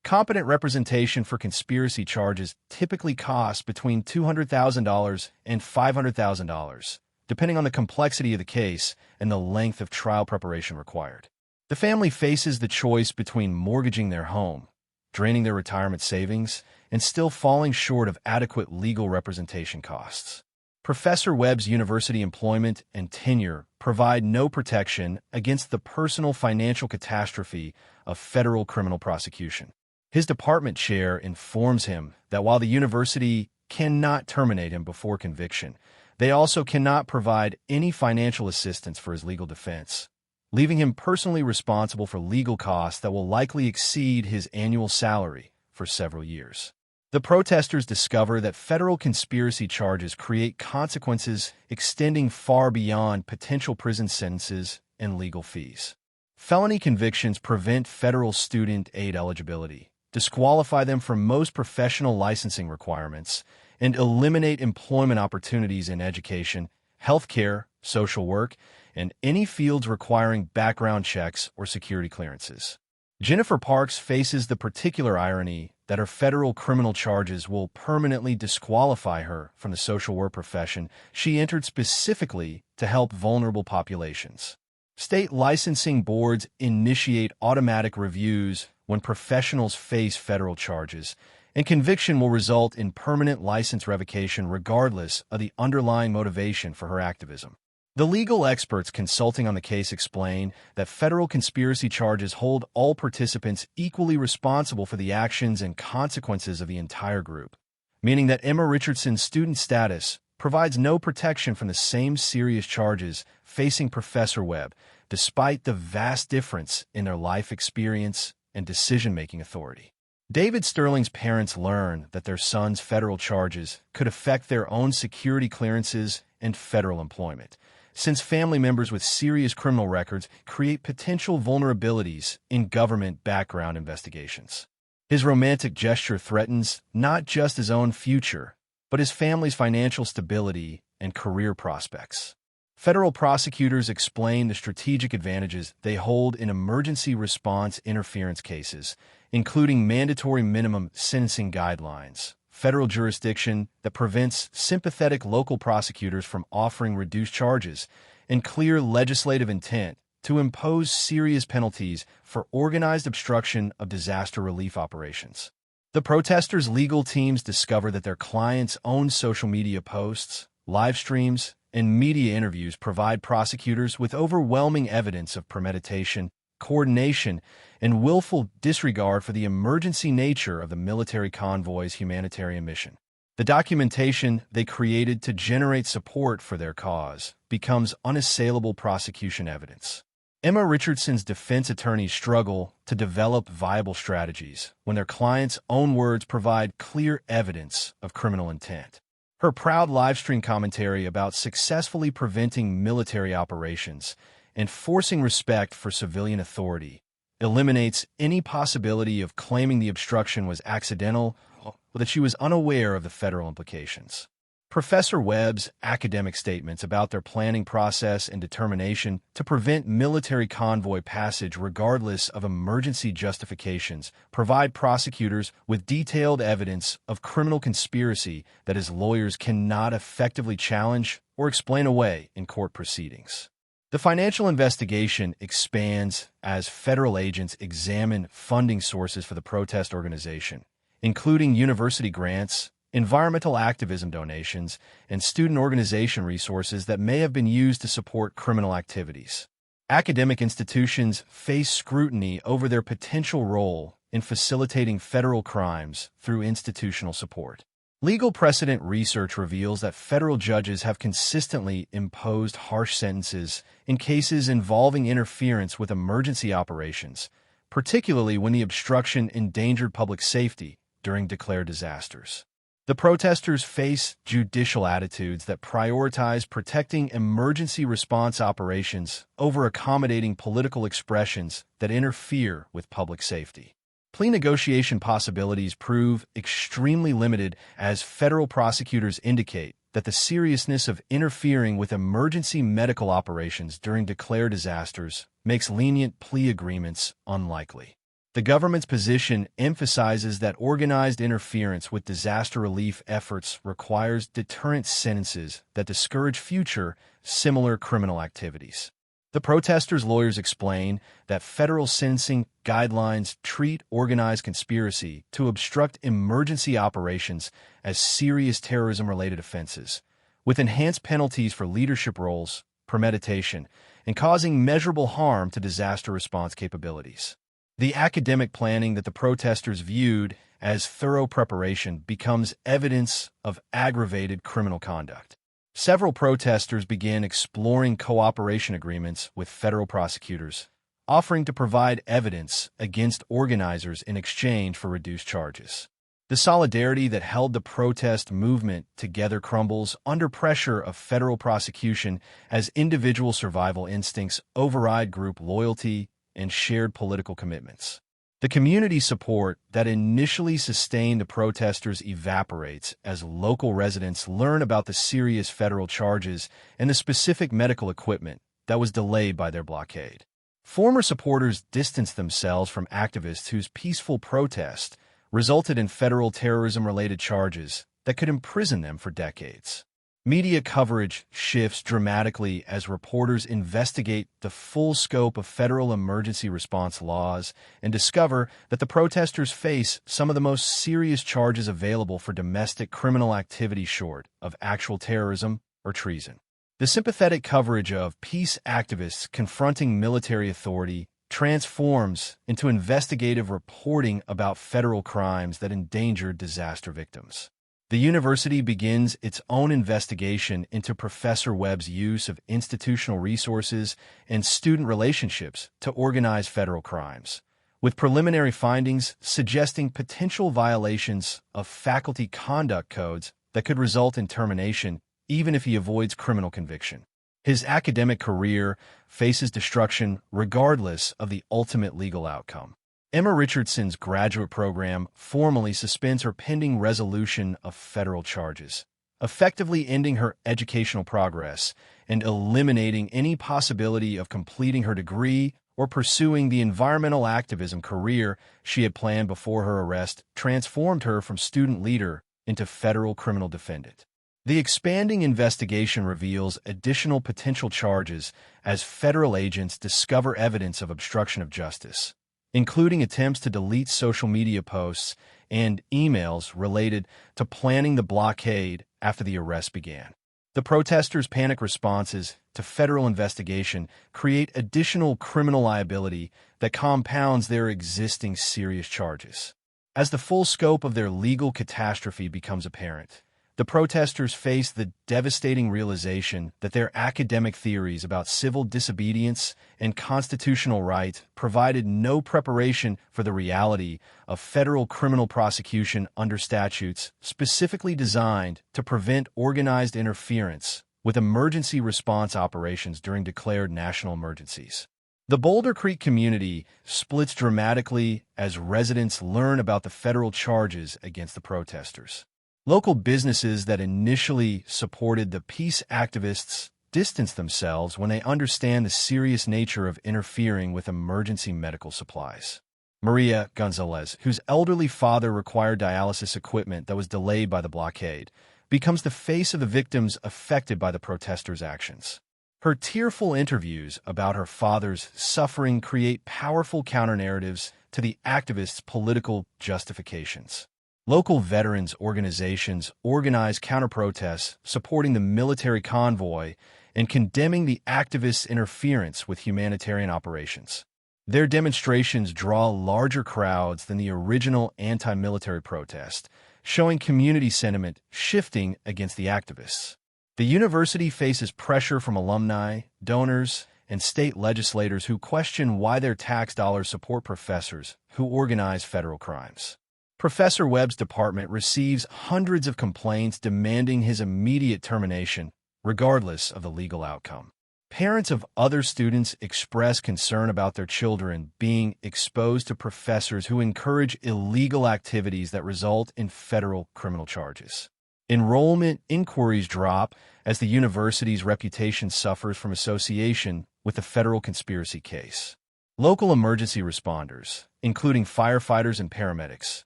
Competent representation for conspiracy charges typically costs between $200,000 and $500,000, depending on the complexity of the case and the length of trial preparation required. The family faces the choice between mortgaging their home, draining their retirement savings, and still falling short of adequate legal representation costs. Professor Webb's university employment and tenure provide no protection against the personal financial catastrophe of federal criminal prosecution. His department chair informs him that while the university cannot terminate him before conviction, they also cannot provide any financial assistance for his legal defense, leaving him personally responsible for legal costs that will likely exceed his annual salary for several years. The protesters discover that federal conspiracy charges create consequences extending far beyond potential prison sentences and legal fees. Felony convictions prevent federal student aid eligibility, disqualify them from most professional licensing requirements, and eliminate employment opportunities in education, healthcare, social work, and any fields requiring background checks or security clearances. Jennifer Parks faces the particular irony that her federal criminal charges will permanently disqualify her from the social work profession she entered specifically to help vulnerable populations. State licensing boards initiate automatic reviews when professionals face federal charges, and conviction will result in permanent license revocation regardless of the underlying motivation for her activism. The legal experts consulting on the case explain that federal conspiracy charges hold all participants equally responsible for the actions and consequences of the entire group, meaning that Emma Richardson's student status provides no protection from the same serious charges facing Professor Webb, despite the vast difference in their life experience and decision-making authority. David Sterling's parents learn that their son's federal charges could affect their own security clearances and federal employment, since family members with serious criminal records create potential vulnerabilities in government background investigations. His romantic gesture threatens not just his own future, but his family's financial stability and career prospects. Federal prosecutors explain the strategic advantages they hold in emergency response interference cases, including mandatory minimum sentencing guidelines, federal jurisdiction that prevents sympathetic local prosecutors from offering reduced charges, and clear legislative intent to impose serious penalties for organized obstruction of disaster relief operations. The protesters' legal teams discover that their clients' own social media posts, live streams, and media interviews provide prosecutors with overwhelming evidence of premeditation, coordination, and willful disregard for the emergency nature of the military convoy's humanitarian mission. The documentation they created to generate support for their cause becomes unassailable prosecution evidence. Emma Richardson's defense attorneys struggle to develop viable strategies when their clients' own words provide clear evidence of criminal intent. Her proud livestream commentary about successfully preventing military operations and forcing respect for civilian authority eliminates any possibility of claiming the obstruction was accidental or that she was unaware of the federal implications. Professor Webb's academic statements about their planning process and determination to prevent military convoy passage regardless of emergency justifications provide prosecutors with detailed evidence of criminal conspiracy that his lawyers cannot effectively challenge or explain away in court proceedings. The financial investigation expands as federal agents examine funding sources for the protest organization, including university grants, environmental activism donations, and student organization resources that may have been used to support criminal activities. Academic institutions face scrutiny over their potential role in facilitating federal crimes through institutional support. Legal precedent research reveals that federal judges have consistently imposed harsh sentences in cases involving interference with emergency operations, particularly when the obstruction endangered public safety during declared disasters. The protesters face judicial attitudes that prioritize protecting emergency response operations over accommodating political expressions that interfere with public safety. Plea negotiation possibilities prove extremely limited as federal prosecutors indicate that the seriousness of interfering with emergency medical operations during declared disasters makes lenient plea agreements unlikely. The government's position emphasizes that organized interference with disaster relief efforts requires deterrent sentences that discourage future, similar criminal activities. The protesters' lawyers explain that federal sentencing guidelines treat organized conspiracy to obstruct emergency operations as serious terrorism-related offenses, with enhanced penalties for leadership roles, premeditation, and causing measurable harm to disaster response capabilities. The academic planning that the protesters viewed as thorough preparation becomes evidence of aggravated criminal conduct. Several protesters began exploring cooperation agreements with federal prosecutors, offering to provide evidence against organizers in exchange for reduced charges. The solidarity that held the protest movement together crumbles under pressure of federal prosecution as individual survival instincts override group loyalty and shared political commitments. The community support that initially sustained the protesters evaporates as local residents learn about the serious federal charges and the specific medical equipment that was delayed by their blockade. Former supporters distanced themselves from activists whose peaceful protest resulted in federal terrorism-related charges that could imprison them for decades. Media coverage shifts dramatically as reporters investigate the full scope of federal emergency response laws and discover that the protesters face some of the most serious charges available for domestic criminal activity short of actual terrorism or treason. The sympathetic coverage of peace activists confronting military authority transforms into investigative reporting about federal crimes that endangered disaster victims. The university begins its own investigation into Professor Webb's use of institutional resources and student relationships to organize federal crimes, with preliminary findings suggesting potential violations of faculty conduct codes that could result in termination even if he avoids criminal conviction. His academic career faces destruction regardless of the ultimate legal outcome. Emma Richardson's graduate program formally suspends her pending resolution of federal charges, effectively ending her educational progress and eliminating any possibility of completing her degree or pursuing the environmental activism career she had planned before her arrest transformed her from student leader into federal criminal defendant. The expanding investigation reveals additional potential charges as federal agents discover evidence of obstruction of justice, including attempts to delete social media posts and emails related to planning the blockade after the arrest began. The protesters' panic responses to federal investigation create additional criminal liability that compounds their existing serious charges. As the full scope of their legal catastrophe becomes apparent, the protesters face the devastating realization that their academic theories about civil disobedience and constitutional right provided no preparation for the reality of federal criminal prosecution under statutes specifically designed to prevent organized interference with emergency response operations during declared national emergencies. The Boulder Creek community splits dramatically as residents learn about the federal charges against the protesters. Local businesses that initially supported the peace activists distance themselves when they understand the serious nature of interfering with emergency medical supplies. Maria Gonzalez, whose elderly father required dialysis equipment that was delayed by the blockade, becomes the face of the victims affected by the protesters' actions. Her tearful interviews about her father's suffering create powerful counter-narratives to the activists' political justifications. Local veterans organizations organize counter-protests supporting the military convoy and condemning the activists' interference with humanitarian operations. Their demonstrations draw larger crowds than the original anti-military protest, showing community sentiment shifting against the activists. The university faces pressure from alumni, donors, and state legislators who question why their tax dollars support professors who organize federal crimes. Professor Webb's department receives hundreds of complaints demanding his immediate termination, regardless of the legal outcome. Parents of other students express concern about their children being exposed to professors who encourage illegal activities that result in federal criminal charges. Enrollment inquiries drop as the university's reputation suffers from association with the federal conspiracy case. Local emergency responders, including firefighters and paramedics,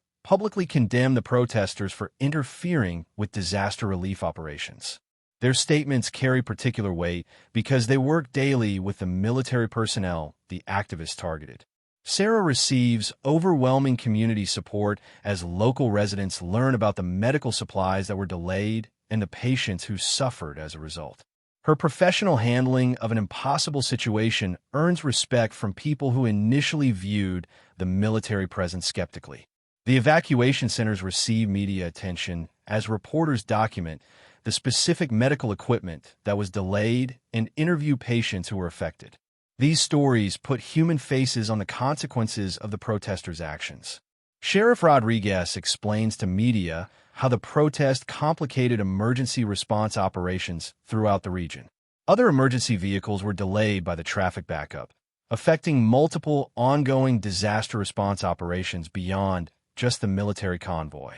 publicly condemn the protesters for interfering with disaster relief operations. Their statements carry particular weight because they work daily with the military personnel the activists targeted. Sarah receives overwhelming community support as local residents learn about the medical supplies that were delayed and the patients who suffered as a result. Her professional handling of an impossible situation earns respect from people who initially viewed the military presence skeptically. The evacuation centers receive media attention as reporters document the specific medical equipment that was delayed and interview patients who were affected. These stories put human faces on the consequences of the protesters' actions. Sheriff Rodriguez explains to media how the protest complicated emergency response operations throughout the region. Other emergency vehicles were delayed by the traffic backup, affecting multiple ongoing disaster response operations beyond just the military convoy.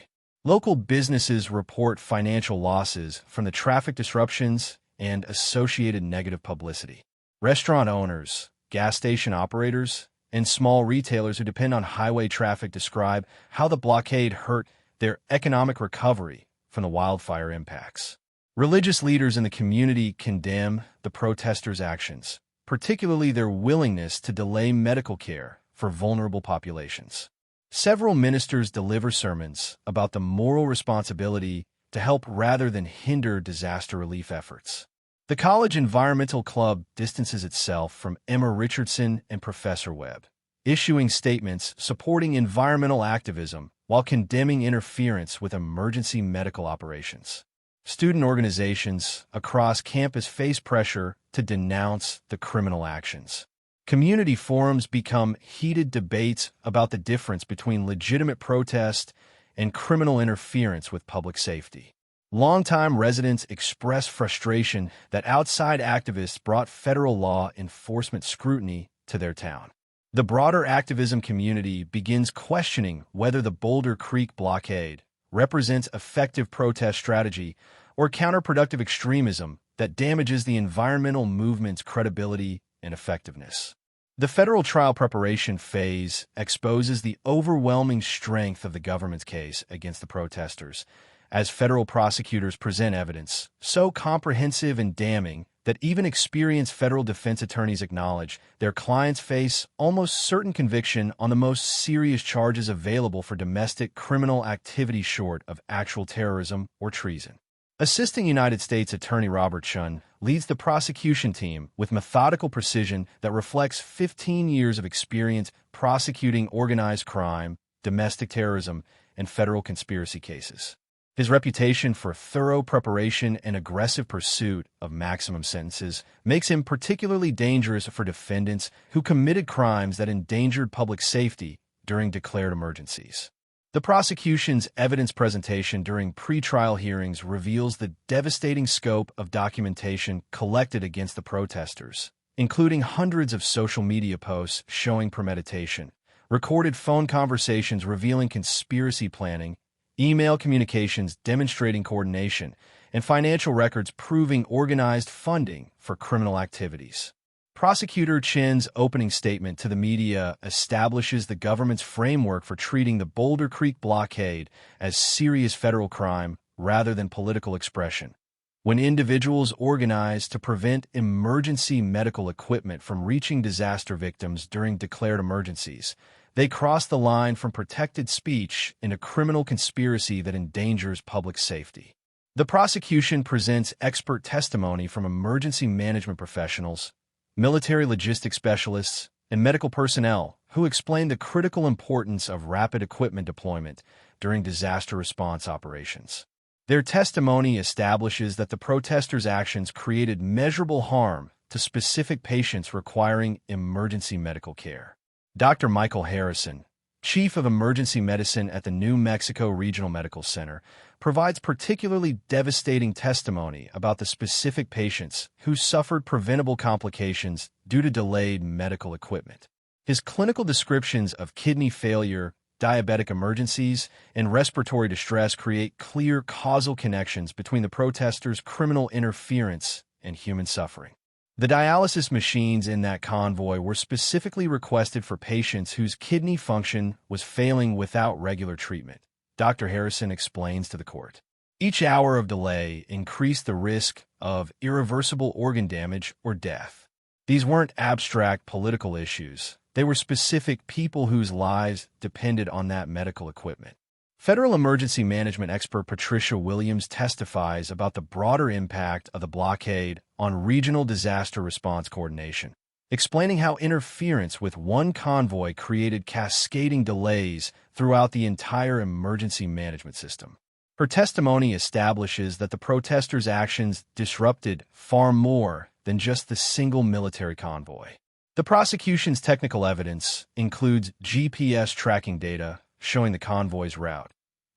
Local businesses report financial losses from the traffic disruptions and associated negative publicity. Restaurant owners, gas station operators, and small retailers who depend on highway traffic describe how the blockade hurt their economic recovery from the wildfire impacts. Religious leaders in the community condemn the protesters' actions, particularly their willingness to delay medical care for vulnerable populations. Several ministers deliver sermons about the moral responsibility to help rather than hinder disaster relief efforts. The College Environmental Club distances itself from Emma Richardson and Professor Webb, issuing statements supporting environmental activism while condemning interference with emergency medical operations. Student organizations across campus face pressure to denounce the criminal actions. Community forums become heated debates about the difference between legitimate protest and criminal interference with public safety. Longtime residents express frustration that outside activists brought federal law enforcement scrutiny to their town. The broader activism community begins questioning whether the Boulder Creek blockade represents effective protest strategy or counterproductive extremism that damages the environmental movement's credibility and effectiveness. The federal trial preparation phase exposes the overwhelming strength of the government's case against the protesters, as federal prosecutors present evidence so comprehensive and damning that even experienced federal defense attorneys acknowledge their clients face almost certain conviction on the most serious charges available for domestic criminal activity short of actual terrorism or treason. Assisting United States Attorney Robert Chun leads the prosecution team with methodical precision that reflects 15 years of experience prosecuting organized crime, domestic terrorism, and federal conspiracy cases. His reputation for thorough preparation and aggressive pursuit of maximum sentences makes him particularly dangerous for defendants who committed crimes that endangered public safety during declared emergencies. The prosecution's evidence presentation during pretrial hearings reveals the devastating scope of documentation collected against the protesters, including hundreds of social media posts showing premeditation, recorded phone conversations revealing conspiracy planning, email communications demonstrating coordination, and financial records proving organized funding for criminal activities. Prosecutor Chin's opening statement to the media establishes the government's framework for treating the Boulder Creek blockade as serious federal crime rather than political expression. When individuals organize to prevent emergency medical equipment from reaching disaster victims during declared emergencies, they cross the line from protected speech into criminal conspiracy that endangers public safety. The prosecution presents expert testimony from emergency management professionals, military logistics specialists, and medical personnel who explain the critical importance of rapid equipment deployment during disaster response operations. Their testimony establishes that the protesters' actions created measurable harm to specific patients requiring emergency medical care. Dr. Michael Harrison, Chief of Emergency Medicine at the New Mexico Regional Medical Center, provides particularly devastating testimony about the specific patients who suffered preventable complications due to delayed medical equipment. His clinical descriptions of kidney failure, diabetic emergencies, and respiratory distress create clear causal connections between the protesters' criminal interference and human suffering. The dialysis machines in that convoy were specifically requested for patients whose kidney function was failing without regular treatment, Dr. Harrison explains to the court. Each hour of delay increased the risk of irreversible organ damage or death. These weren't abstract political issues. They were specific people whose lives depended on that medical equipment. Federal emergency management expert Patricia Williams testifies about the broader impact of the blockade on regional disaster response coordination, explaining how interference with one convoy created cascading delays throughout the entire emergency management system. Her testimony establishes that the protesters' actions disrupted far more than just the single military convoy. The prosecution's technical evidence includes GPS tracking data showing the convoy's route,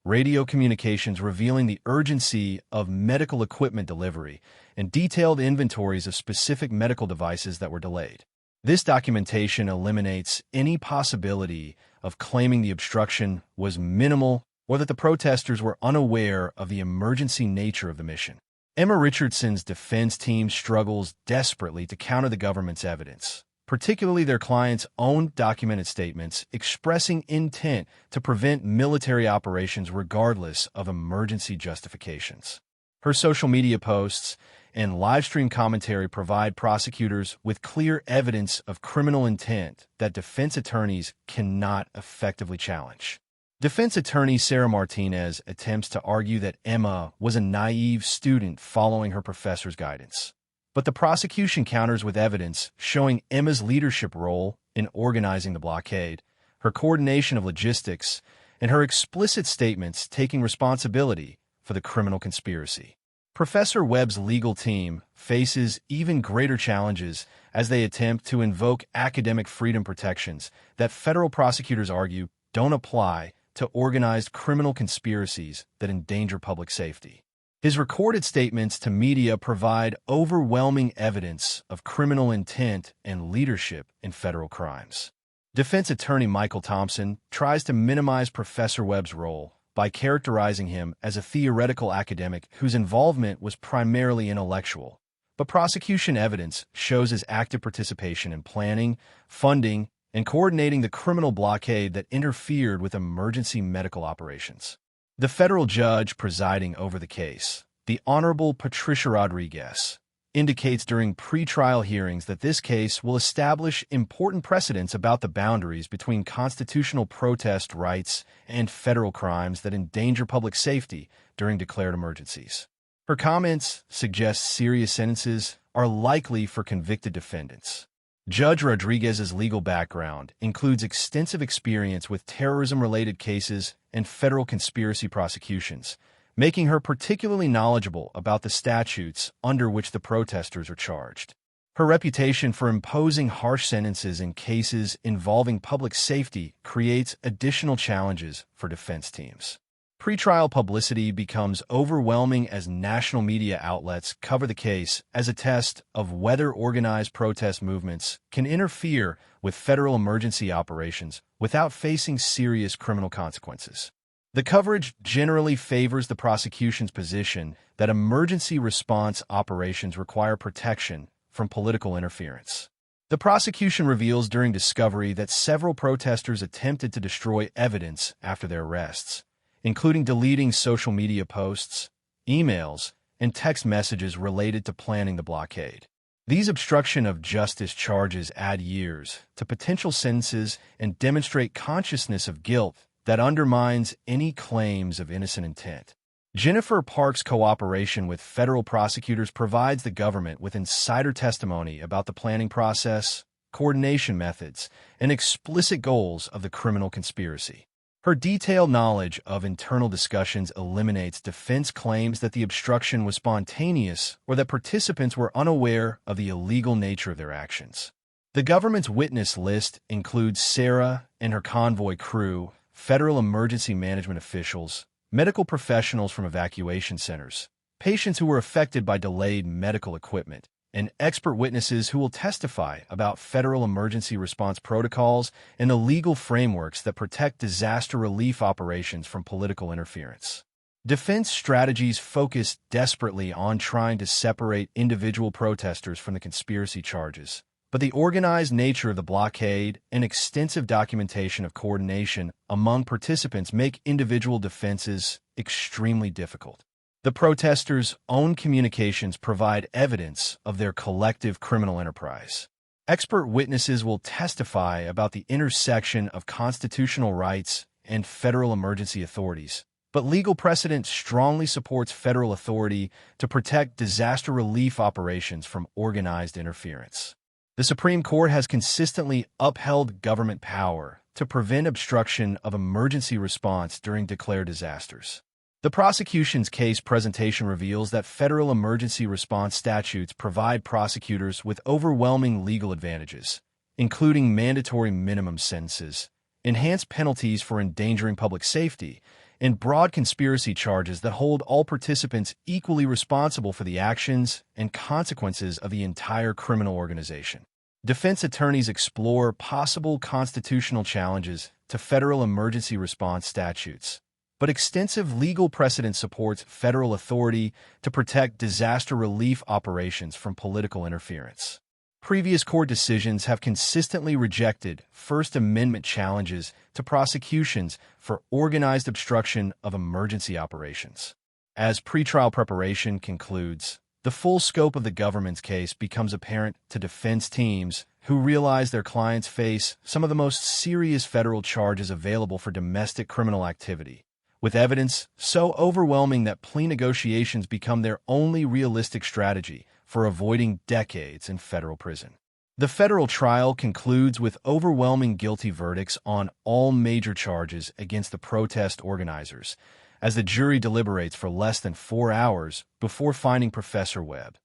radio communications revealing the urgency of medical equipment delivery, and detailed inventories of specific medical devices that were delayed. This documentation eliminates any possibility of claiming the obstruction was minimal or that the protesters were unaware of the emergency nature of the mission. Emma Richardson's defense team struggles desperately to counter the government's evidence, particularly their clients' own documented statements expressing intent to prevent military operations regardless of emergency justifications. Her social media posts and live-stream commentary provide prosecutors with clear evidence of criminal intent that defense attorneys cannot effectively challenge. Defense attorney Sarah Martinez attempts to argue that Emma was a naive student following her professor's guidance. But the prosecution counters with evidence showing Emma's leadership role in organizing the blockade, her coordination of logistics, and her explicit statements taking responsibility for the criminal conspiracy. Professor Webb's legal team faces even greater challenges as they attempt to invoke academic freedom protections that federal prosecutors argue don't apply to organized criminal conspiracies that endanger public safety. His recorded statements to media provide overwhelming evidence of criminal intent and leadership in federal crimes. Defense attorney Michael Thompson tries to minimize Professor Webb's role by characterizing him as a theoretical academic whose involvement was primarily intellectual, but prosecution evidence shows his active participation in planning, funding, and coordinating the criminal blockade that interfered with emergency medical operations. The federal judge presiding over the case, the Honorable Patricia Rodriguez, indicates during pretrial hearings that this case will establish important precedents about the boundaries between constitutional protest rights and federal crimes that endanger public safety during declared emergencies. Her comments suggest serious sentences are likely for convicted defendants. Judge Rodriguez's legal background includes extensive experience with terrorism-related cases and federal conspiracy prosecutions, making her particularly knowledgeable about the statutes under which the protesters are charged. Her reputation for imposing harsh sentences in cases involving public safety creates additional challenges for defense teams. Pretrial publicity becomes overwhelming as national media outlets cover the case as a test of whether organized protest movements can interfere with federal emergency operations without facing serious criminal consequences. The coverage generally favors the prosecution's position that emergency response operations require protection from political interference. The prosecution reveals during discovery that several protesters attempted to destroy evidence after their arrests, including deleting social media posts, emails, and text messages related to planning the blockade. These obstruction of justice charges add years to potential sentences and demonstrate consciousness of guilt that undermines any claims of innocent intent. Jennifer Park's cooperation with federal prosecutors provides the government with insider testimony about the planning process, coordination methods, and explicit goals of the criminal conspiracy. Her detailed knowledge of internal discussions eliminates defense claims that the obstruction was spontaneous or that participants were unaware of the illegal nature of their actions. The government's witness list includes Sarah and her convoy crew, federal emergency management officials, medical professionals from evacuation centers, patients who were affected by delayed medical equipment, and expert witnesses who will testify about federal emergency response protocols and the legal frameworks that protect disaster relief operations from political interference. Defense strategies focus desperately on trying to separate individual protesters from the conspiracy charges, but the organized nature of the blockade and extensive documentation of coordination among participants make individual defenses extremely difficult. The protesters' own communications provide evidence of their collective criminal enterprise. Expert witnesses will testify about the intersection of constitutional rights and federal emergency authorities, but legal precedent strongly supports federal authority to protect disaster relief operations from organized interference. The Supreme Court has consistently upheld government power to prevent obstruction of emergency response during declared disasters. The prosecution's case presentation reveals that federal emergency response statutes provide prosecutors with overwhelming legal advantages, including mandatory minimum sentences, enhanced penalties for endangering public safety, and broad conspiracy charges that hold all participants equally responsible for the actions and consequences of the entire criminal organization. Defense attorneys explore possible constitutional challenges to federal emergency response statutes, but extensive legal precedent supports federal authority to protect disaster relief operations from political interference. Previous court decisions have consistently rejected First Amendment challenges to prosecutions for organized obstruction of emergency operations. As pretrial preparation concludes, the full scope of the government's case becomes apparent to defense teams who realize their clients face some of the most serious federal charges available for domestic criminal activity, with evidence so overwhelming that plea negotiations become their only realistic strategy for avoiding decades in federal prison. The federal trial concludes with overwhelming guilty verdicts on all major charges against the protest organizers, as the jury deliberates for less than 4 hours before finding Professor Webb,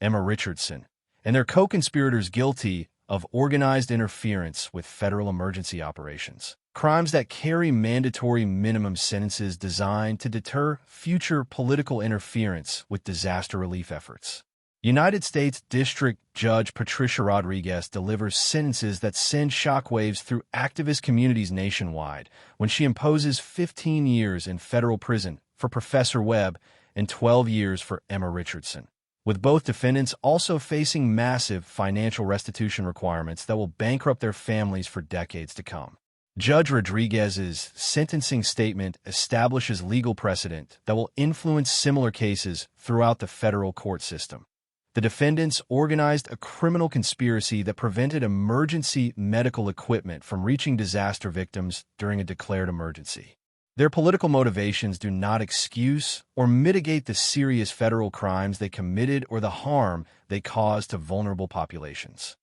Emma Richardson, and their co-conspirators guilty of organized interference with federal emergency operations, crimes that carry mandatory minimum sentences designed to deter future political interference with disaster relief efforts. United States District Judge Patricia Rodriguez delivers sentences that send shockwaves through activist communities nationwide when she imposes 15 years in federal prison for Professor Webb and 12 years for Emma Richardson, with both defendants also facing massive financial restitution requirements that will bankrupt their families for decades to come. Judge Rodriguez's sentencing statement establishes legal precedent that will influence similar cases throughout the federal court system. The defendants organized a criminal conspiracy that prevented emergency medical equipment from reaching disaster victims during a declared emergency. Their political motivations do not excuse or mitigate the serious federal crimes they committed or the harm they caused to vulnerable populations.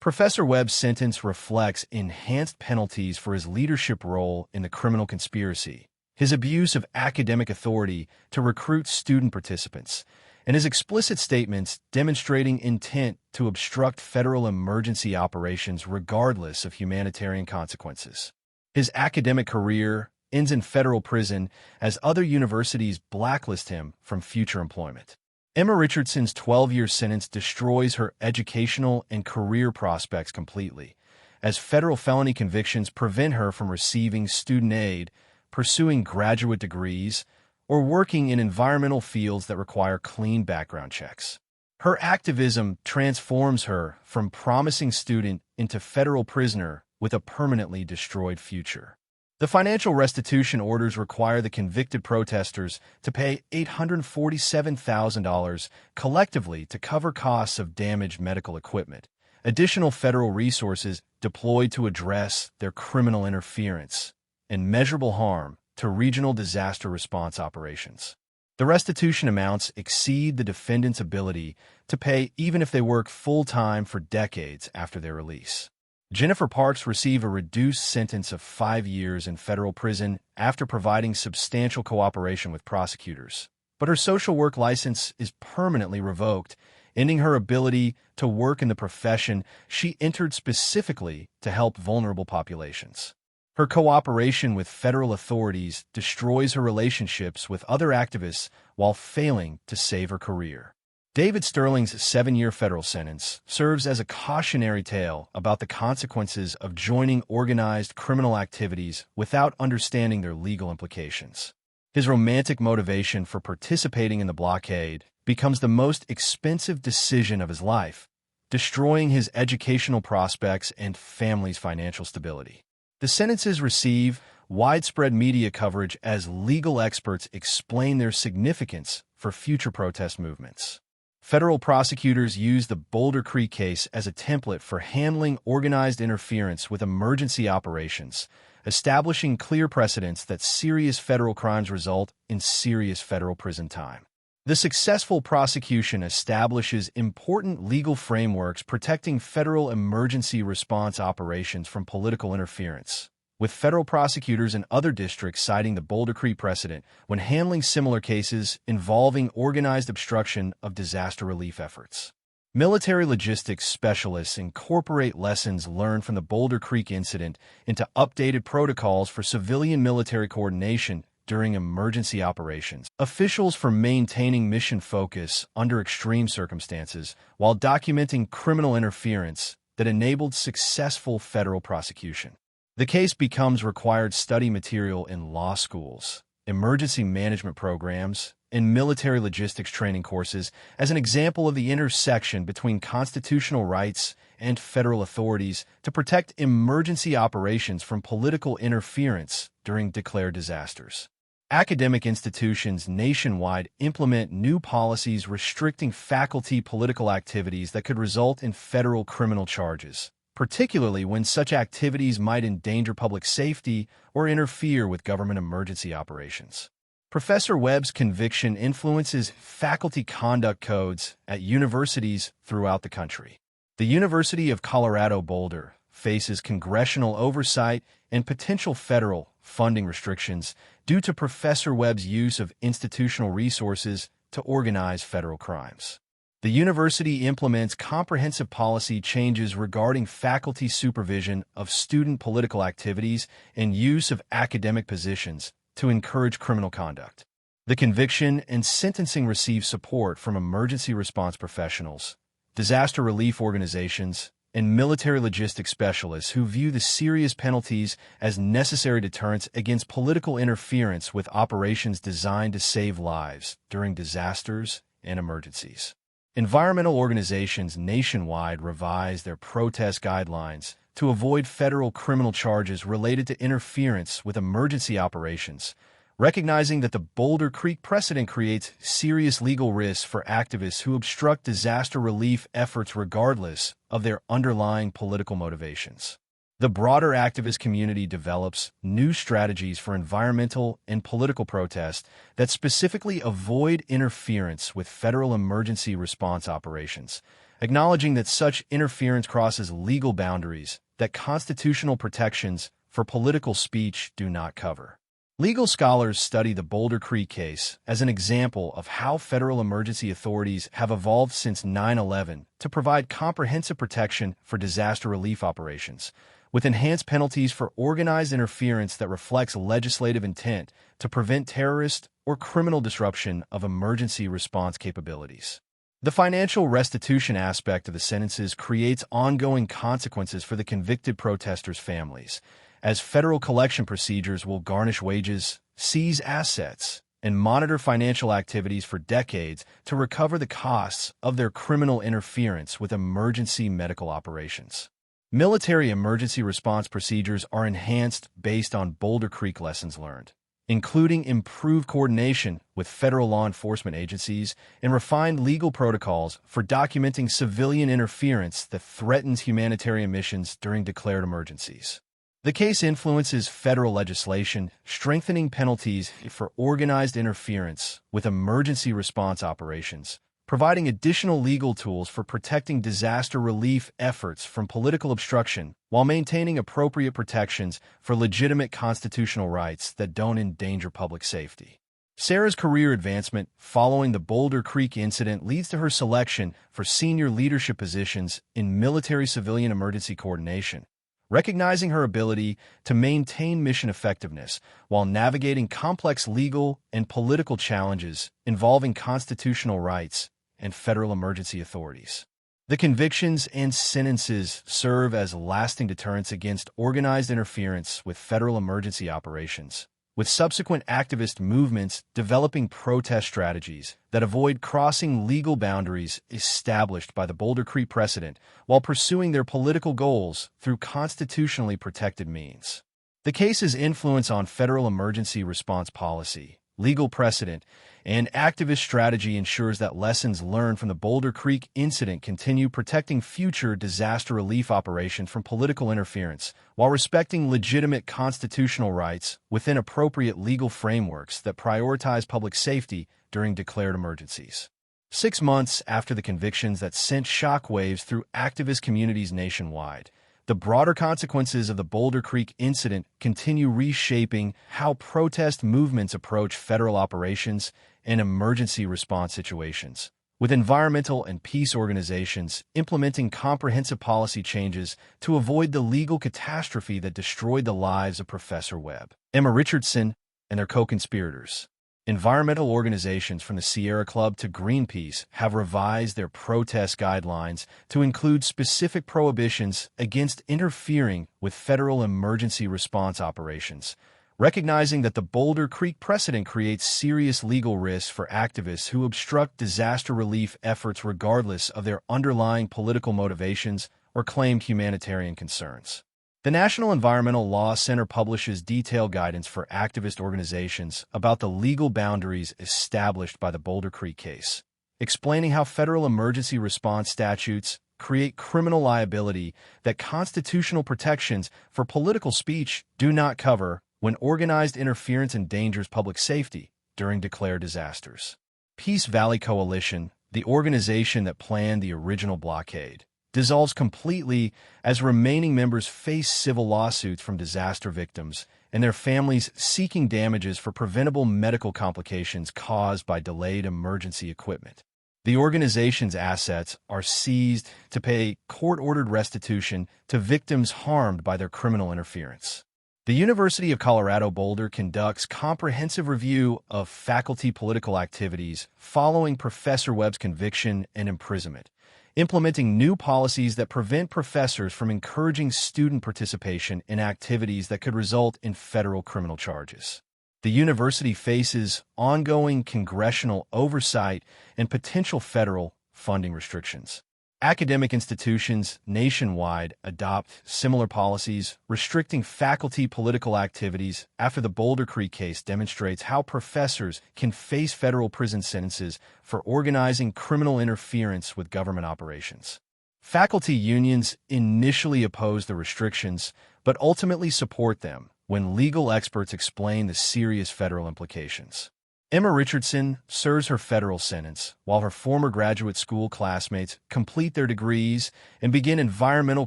Professor Webb's sentence reflects enhanced penalties for his leadership role in the criminal conspiracy, his abuse of academic authority to recruit student participants, and his explicit statements demonstrating intent to obstruct federal emergency operations regardless of humanitarian consequences. His academic career ends in federal prison as other universities blacklist him from future employment. Emma Richardson's 12-year sentence destroys her educational and career prospects completely, as federal felony convictions prevent her from receiving student aid, pursuing graduate degrees, or working in environmental fields that require clean background checks. Her activism transforms her from promising student into federal prisoner with a permanently destroyed future. The financial restitution orders require the convicted protesters to pay $847,000 collectively to cover costs of damaged medical equipment. Additional federal resources deployed to address their criminal interference and measurable harm to regional disaster response operations. The restitution amounts exceed the defendant's ability to pay even if they work full-time for decades after their release. Jennifer Parks received a reduced sentence of 5 years in federal prison after providing substantial cooperation with prosecutors. But her social work license is permanently revoked, ending her ability to work in the profession she entered specifically to help vulnerable populations. Her cooperation with federal authorities destroys her relationships with other activists while failing to save her career. David Sterling's 7-year federal sentence serves as a cautionary tale about the consequences of joining organized criminal activities without understanding their legal implications. His romantic motivation for participating in the blockade becomes the most expensive decision of his life, destroying his educational prospects and family's financial stability. The sentences receive widespread media coverage as legal experts explain their significance for future protest movements. Federal prosecutors use the Boulder Creek case as a template for handling organized interference with emergency operations, establishing clear precedents that serious federal crimes result in serious federal prison time. The successful prosecution establishes important legal frameworks protecting federal emergency response operations from political interference, with federal prosecutors in other districts citing the Boulder Creek precedent when handling similar cases involving organized obstruction of disaster relief efforts. Military logistics specialists incorporate lessons learned from the Boulder Creek incident into updated protocols for civilian military coordination during emergency operations. Officials for maintaining mission focus under extreme circumstances while documenting criminal interference that enabled successful federal prosecution. The case becomes required study material in law schools, emergency management programs, and military logistics training courses as an example of the intersection between constitutional rights and federal authorities to protect emergency operations from political interference during declared disasters. Academic institutions nationwide implement new policies restricting faculty political activities that could result in federal criminal charges, particularly when such activities might endanger public safety or interfere with government emergency operations. Professor Webb's conviction influences faculty conduct codes at universities throughout the country. The University of Colorado Boulder faces congressional oversight and potential federal funding restrictions due to Professor Webb's use of institutional resources to organize federal crimes. The university implements comprehensive policy changes regarding faculty supervision of student political activities and use of academic positions to encourage criminal conduct. The conviction and sentencing receive support from emergency response professionals, disaster relief organizations, and military logistics specialists who view the serious penalties as necessary deterrents against political interference with operations designed to save lives during disasters and emergencies. Environmental organizations nationwide revise their protest guidelines to avoid federal criminal charges related to interference with emergency operations, recognizing that the Boulder Creek precedent creates serious legal risks for activists who obstruct disaster relief efforts regardless of their underlying political motivations. The broader activist community develops new strategies for environmental and political protest that specifically avoid interference with federal emergency response operations, acknowledging that such interference crosses legal boundaries that constitutional protections for political speech do not cover. Legal scholars study the Boulder Creek case as an example of how federal emergency authorities have evolved since 9/11 to provide comprehensive protection for disaster relief operations, with enhanced penalties for organized interference that reflects legislative intent to prevent terrorist or criminal disruption of emergency response capabilities. The financial restitution aspect of the sentences creates ongoing consequences for the convicted protesters' families, as federal collection procedures will garnish wages, seize assets, and monitor financial activities for decades to recover the costs of their criminal interference with emergency medical operations. Military emergency response procedures are enhanced based on Boulder Creek lessons learned, including improved coordination with federal law enforcement agencies and refined legal protocols for documenting civilian interference that threatens humanitarian missions during declared emergencies. The case influences federal legislation, strengthening penalties for organized interference with emergency response operations, providing additional legal tools for protecting disaster relief efforts from political obstruction while maintaining appropriate protections for legitimate constitutional rights that don't endanger public safety. Sarah's career advancement following the Boulder Creek incident leads to her selection for senior leadership positions in military-civilian emergency coordination, recognizing her ability to maintain mission effectiveness while navigating complex legal and political challenges involving constitutional rights and federal emergency authorities. The convictions and sentences serve as lasting deterrents against organized interference with federal emergency operations, with subsequent activist movements developing protest strategies that avoid crossing legal boundaries established by the Boulder Creek precedent while pursuing their political goals through constitutionally protected means. The case's influence on federal emergency response policy, legal precedent, and activist strategy ensures that lessons learned from the Boulder Creek incident continue protecting future disaster relief operations from political interference while respecting legitimate constitutional rights within appropriate legal frameworks that prioritize public safety during declared emergencies. 6 months after the convictions that sent shockwaves through activist communities nationwide, the broader consequences of the Boulder Creek incident continue reshaping how protest movements approach federal operations and emergency response situations, with environmental and peace organizations implementing comprehensive policy changes to avoid the legal catastrophe that destroyed the lives of Professor Webb, Emma Richardson, and their co-conspirators. Environmental organizations from the Sierra Club to Greenpeace have revised their protest guidelines to include specific prohibitions against interfering with federal emergency response operations, recognizing that the Boulder Creek precedent creates serious legal risks for activists who obstruct disaster relief efforts regardless of their underlying political motivations or claimed humanitarian concerns. The National Environmental Law Center publishes detailed guidance for activist organizations about the legal boundaries established by the Boulder Creek case, explaining how federal emergency response statutes create criminal liability that constitutional protections for political speech do not cover when organized interference endangers public safety during declared disasters. Peace Valley Coalition, the organization that planned the original blockade, dissolves completely as remaining members face civil lawsuits from disaster victims and their families seeking damages for preventable medical complications caused by delayed emergency equipment. The organization's assets are seized to pay court-ordered restitution to victims harmed by their criminal interference. The University of Colorado Boulder conducts comprehensive review of faculty political activities following Professor Webb's conviction and imprisonment, implementing new policies that prevent professors from encouraging student participation in activities that could result in federal criminal charges. The university faces ongoing congressional oversight and potential federal funding restrictions. Academic institutions nationwide adopt similar policies, restricting faculty political activities after the Boulder Creek case demonstrates how professors can face federal prison sentences for organizing criminal interference with government operations. Faculty unions initially oppose the restrictions, but ultimately support them when legal experts explain the serious federal implications. Emma Richardson serves her federal sentence while her former graduate school classmates complete their degrees and begin environmental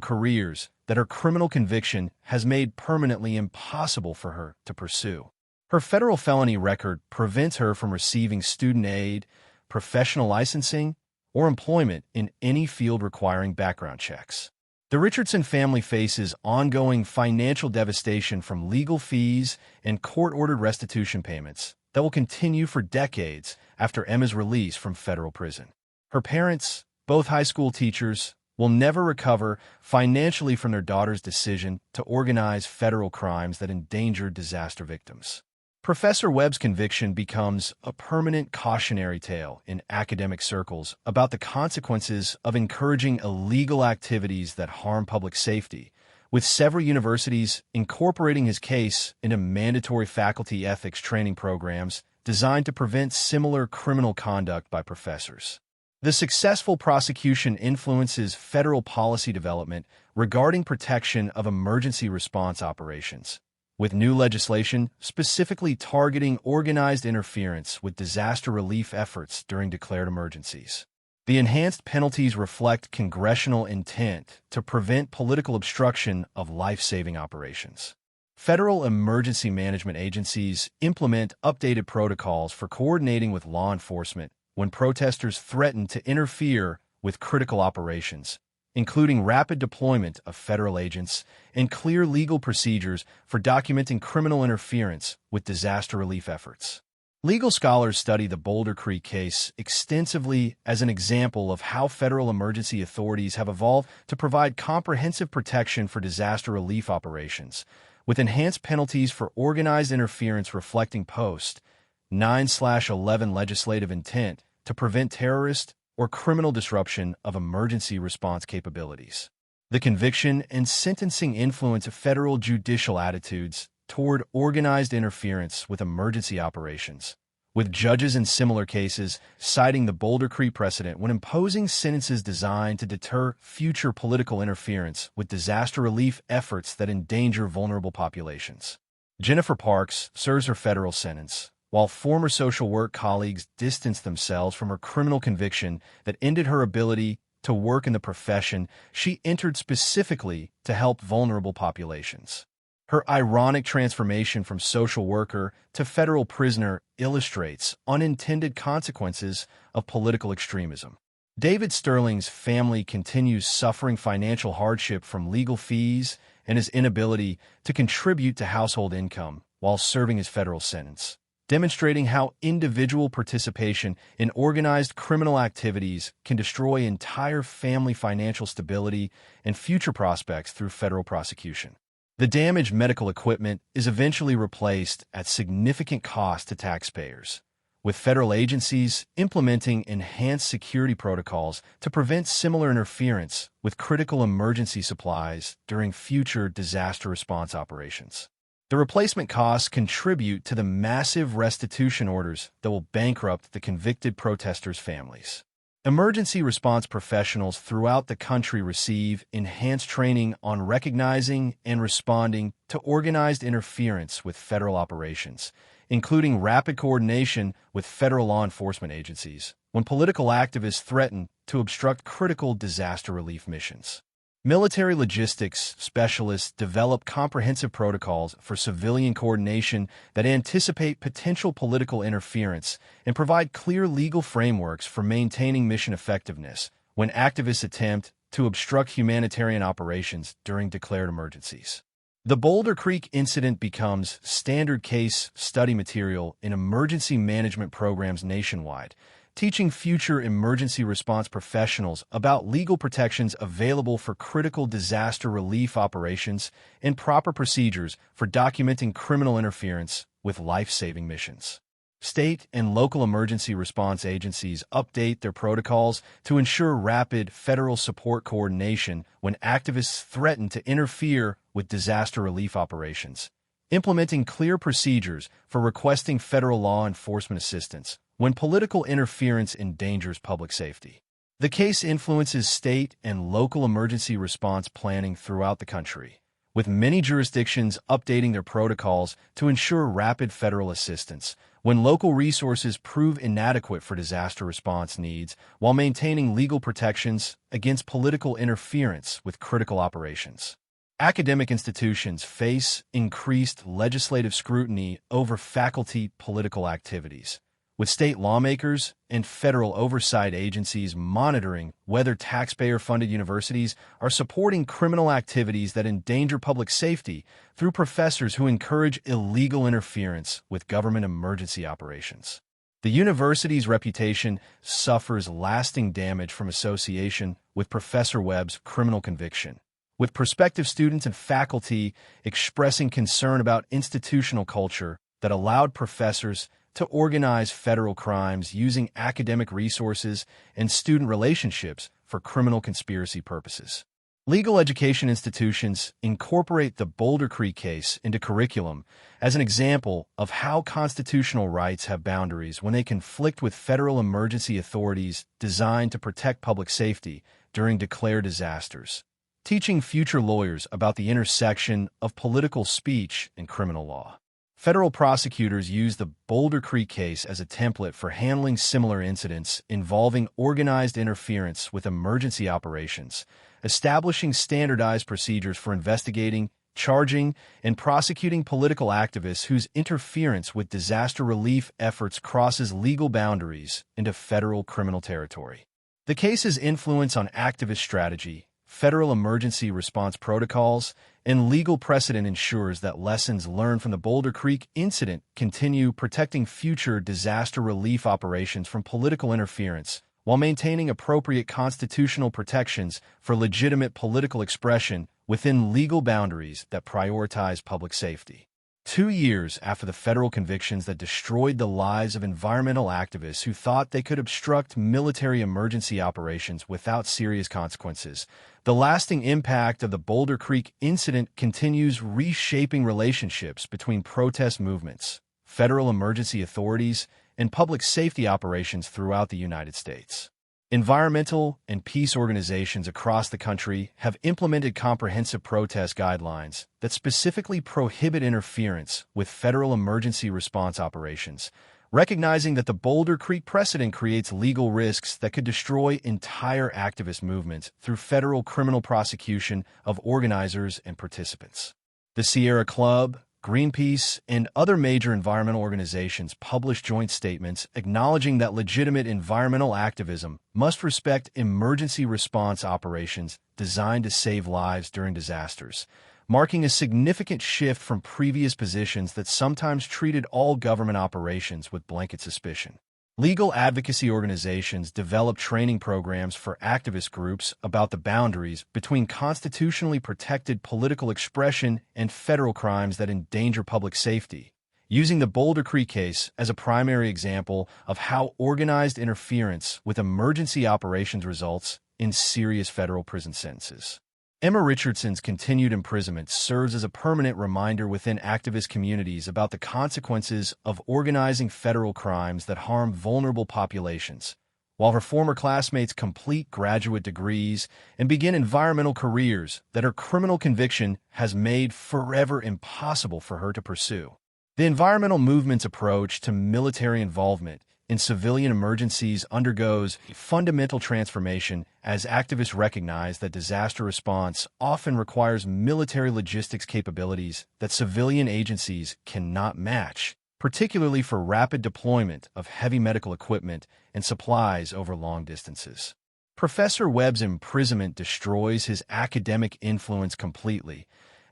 careers that her criminal conviction has made permanently impossible for her to pursue. Her federal felony record prevents her from receiving student aid, professional licensing, or employment in any field requiring background checks. The Richardson family faces ongoing financial devastation from legal fees and court-ordered restitution payments that will continue for decades after Emma's release from federal prison. Her parents, both high school teachers, will never recover financially from their daughter's decision to organize federal crimes that endanger disaster victims. Professor Webb's conviction becomes a permanent cautionary tale in academic circles about the consequences of encouraging illegal activities that harm public safety, with several universities incorporating his case into mandatory faculty ethics training programs designed to prevent similar criminal conduct by professors. The successful prosecution influences federal policy development regarding protection of emergency response operations, with new legislation specifically targeting organized interference with disaster relief efforts during declared emergencies. The enhanced penalties reflect congressional intent to prevent political obstruction of life-saving operations. Federal emergency management agencies implement updated protocols for coordinating with law enforcement when protesters threaten to interfere with critical operations, including rapid deployment of federal agents and clear legal procedures for documenting criminal interference with disaster relief efforts. Legal scholars study the Boulder Creek case extensively as an example of how federal emergency authorities have evolved to provide comprehensive protection for disaster relief operations, with enhanced penalties for organized interference reflecting post-9/11 legislative intent to prevent terrorist or criminal disruption of emergency response capabilities. The conviction and sentencing influence federal judicial attitudes toward organized interference with emergency operations, with judges in similar cases citing the Boulder Creek precedent when imposing sentences designed to deter future political interference with disaster relief efforts that endanger vulnerable populations. Jennifer Parks serves her federal sentence, while former social work colleagues distance themselves from her criminal conviction that ended her ability to work in the profession she entered specifically to help vulnerable populations. Her ironic transformation from social worker to federal prisoner illustrates unintended consequences of political extremism. David Sterling's family continues suffering financial hardship from legal fees and his inability to contribute to household income while serving his federal sentence, demonstrating how individual participation in organized criminal activities can destroy entire family financial stability and future prospects through federal prosecution. The damaged medical equipment is eventually replaced at significant cost to taxpayers, with federal agencies implementing enhanced security protocols to prevent similar interference with critical emergency supplies during future disaster response operations. The replacement costs contribute to the massive restitution orders that will bankrupt the convicted protesters' families. Emergency response professionals throughout the country receive enhanced training on recognizing and responding to organized interference with federal operations, including rapid coordination with federal law enforcement agencies when political activists threaten to obstruct critical disaster relief missions. Military logistics specialists develop comprehensive protocols for civilian coordination that anticipate potential political interference and provide clear legal frameworks for maintaining mission effectiveness when activists attempt to obstruct humanitarian operations during declared emergencies. The Boulder Creek incident becomes standard case study material in emergency management programs nationwide, teaching future emergency response professionals about legal protections available for critical disaster relief operations and proper procedures for documenting criminal interference with life-saving missions. State and local emergency response agencies update their protocols to ensure rapid federal support coordination when activists threaten to interfere with disaster relief operations, implementing clear procedures for requesting federal law enforcement assistance when political interference endangers public safety. The case influences state and local emergency response planning throughout the country, with many jurisdictions updating their protocols to ensure rapid federal assistance when local resources prove inadequate for disaster response needs while maintaining legal protections against political interference with critical operations. Academic institutions face increased legislative scrutiny over faculty political activities, with state lawmakers and federal oversight agencies monitoring whether taxpayer-funded universities are supporting criminal activities that endanger public safety through professors who encourage illegal interference with government emergency operations. The university's reputation suffers lasting damage from association with Professor Webb's criminal conviction, with prospective students and faculty expressing concern about institutional culture that allowed professors to organize federal crimes using academic resources and student relationships for criminal conspiracy purposes. Legal education institutions incorporate the Boulder Creek case into curriculum as an example of how constitutional rights have boundaries when they conflict with federal emergency authorities designed to protect public safety during declared disasters, teaching future lawyers about the intersection of political speech and criminal law. Federal prosecutors use the Boulder Creek case as a template for handling similar incidents involving organized interference with emergency operations, establishing standardized procedures for investigating, charging, and prosecuting political activists whose interference with disaster relief efforts crosses legal boundaries into federal criminal territory. The case's influence on activist strategy, federal emergency response protocols, and legal precedent ensures that lessons learned from the Boulder Creek incident continue protecting future disaster relief operations from political interference while maintaining appropriate constitutional protections for legitimate political expression within legal boundaries that prioritize public safety. 2 years after the federal convictions that destroyed the lives of environmental activists who thought they could obstruct military emergency operations without serious consequences, the lasting impact of the Boulder Creek incident continues reshaping relationships between protest movements, federal emergency authorities, and public safety operations throughout the United States. Environmental and peace organizations across the country have implemented comprehensive protest guidelines that specifically prohibit interference with federal emergency response operations, recognizing that the Boulder Creek precedent creates legal risks that could destroy entire activist movements through federal criminal prosecution of organizers and participants. The Sierra Club, Greenpeace, and other major environmental organizations publish joint statements acknowledging that legitimate environmental activism must respect emergency response operations designed to save lives during disasters, marking a significant shift from previous positions that sometimes treated all government operations with blanket suspicion. Legal advocacy organizations develop training programs for activist groups about the boundaries between constitutionally protected political expression and federal crimes that endanger public safety, using the Boulder Creek case as a primary example of how organized interference with emergency operations results in serious federal prison sentences. Emma Richardson's continued imprisonment serves as a permanent reminder within activist communities about the consequences of organizing federal crimes that harm vulnerable populations, while her former classmates complete graduate degrees and begin environmental careers that her criminal conviction has made forever impossible for her to pursue. The environmental movement's approach to military involvement in civilian emergencies undergoes a fundamental transformation as activists recognize that disaster response often requires military logistics capabilities that civilian agencies cannot match, particularly for rapid deployment of heavy medical equipment and supplies over long distances. Professor Webb's imprisonment destroys his academic influence completely,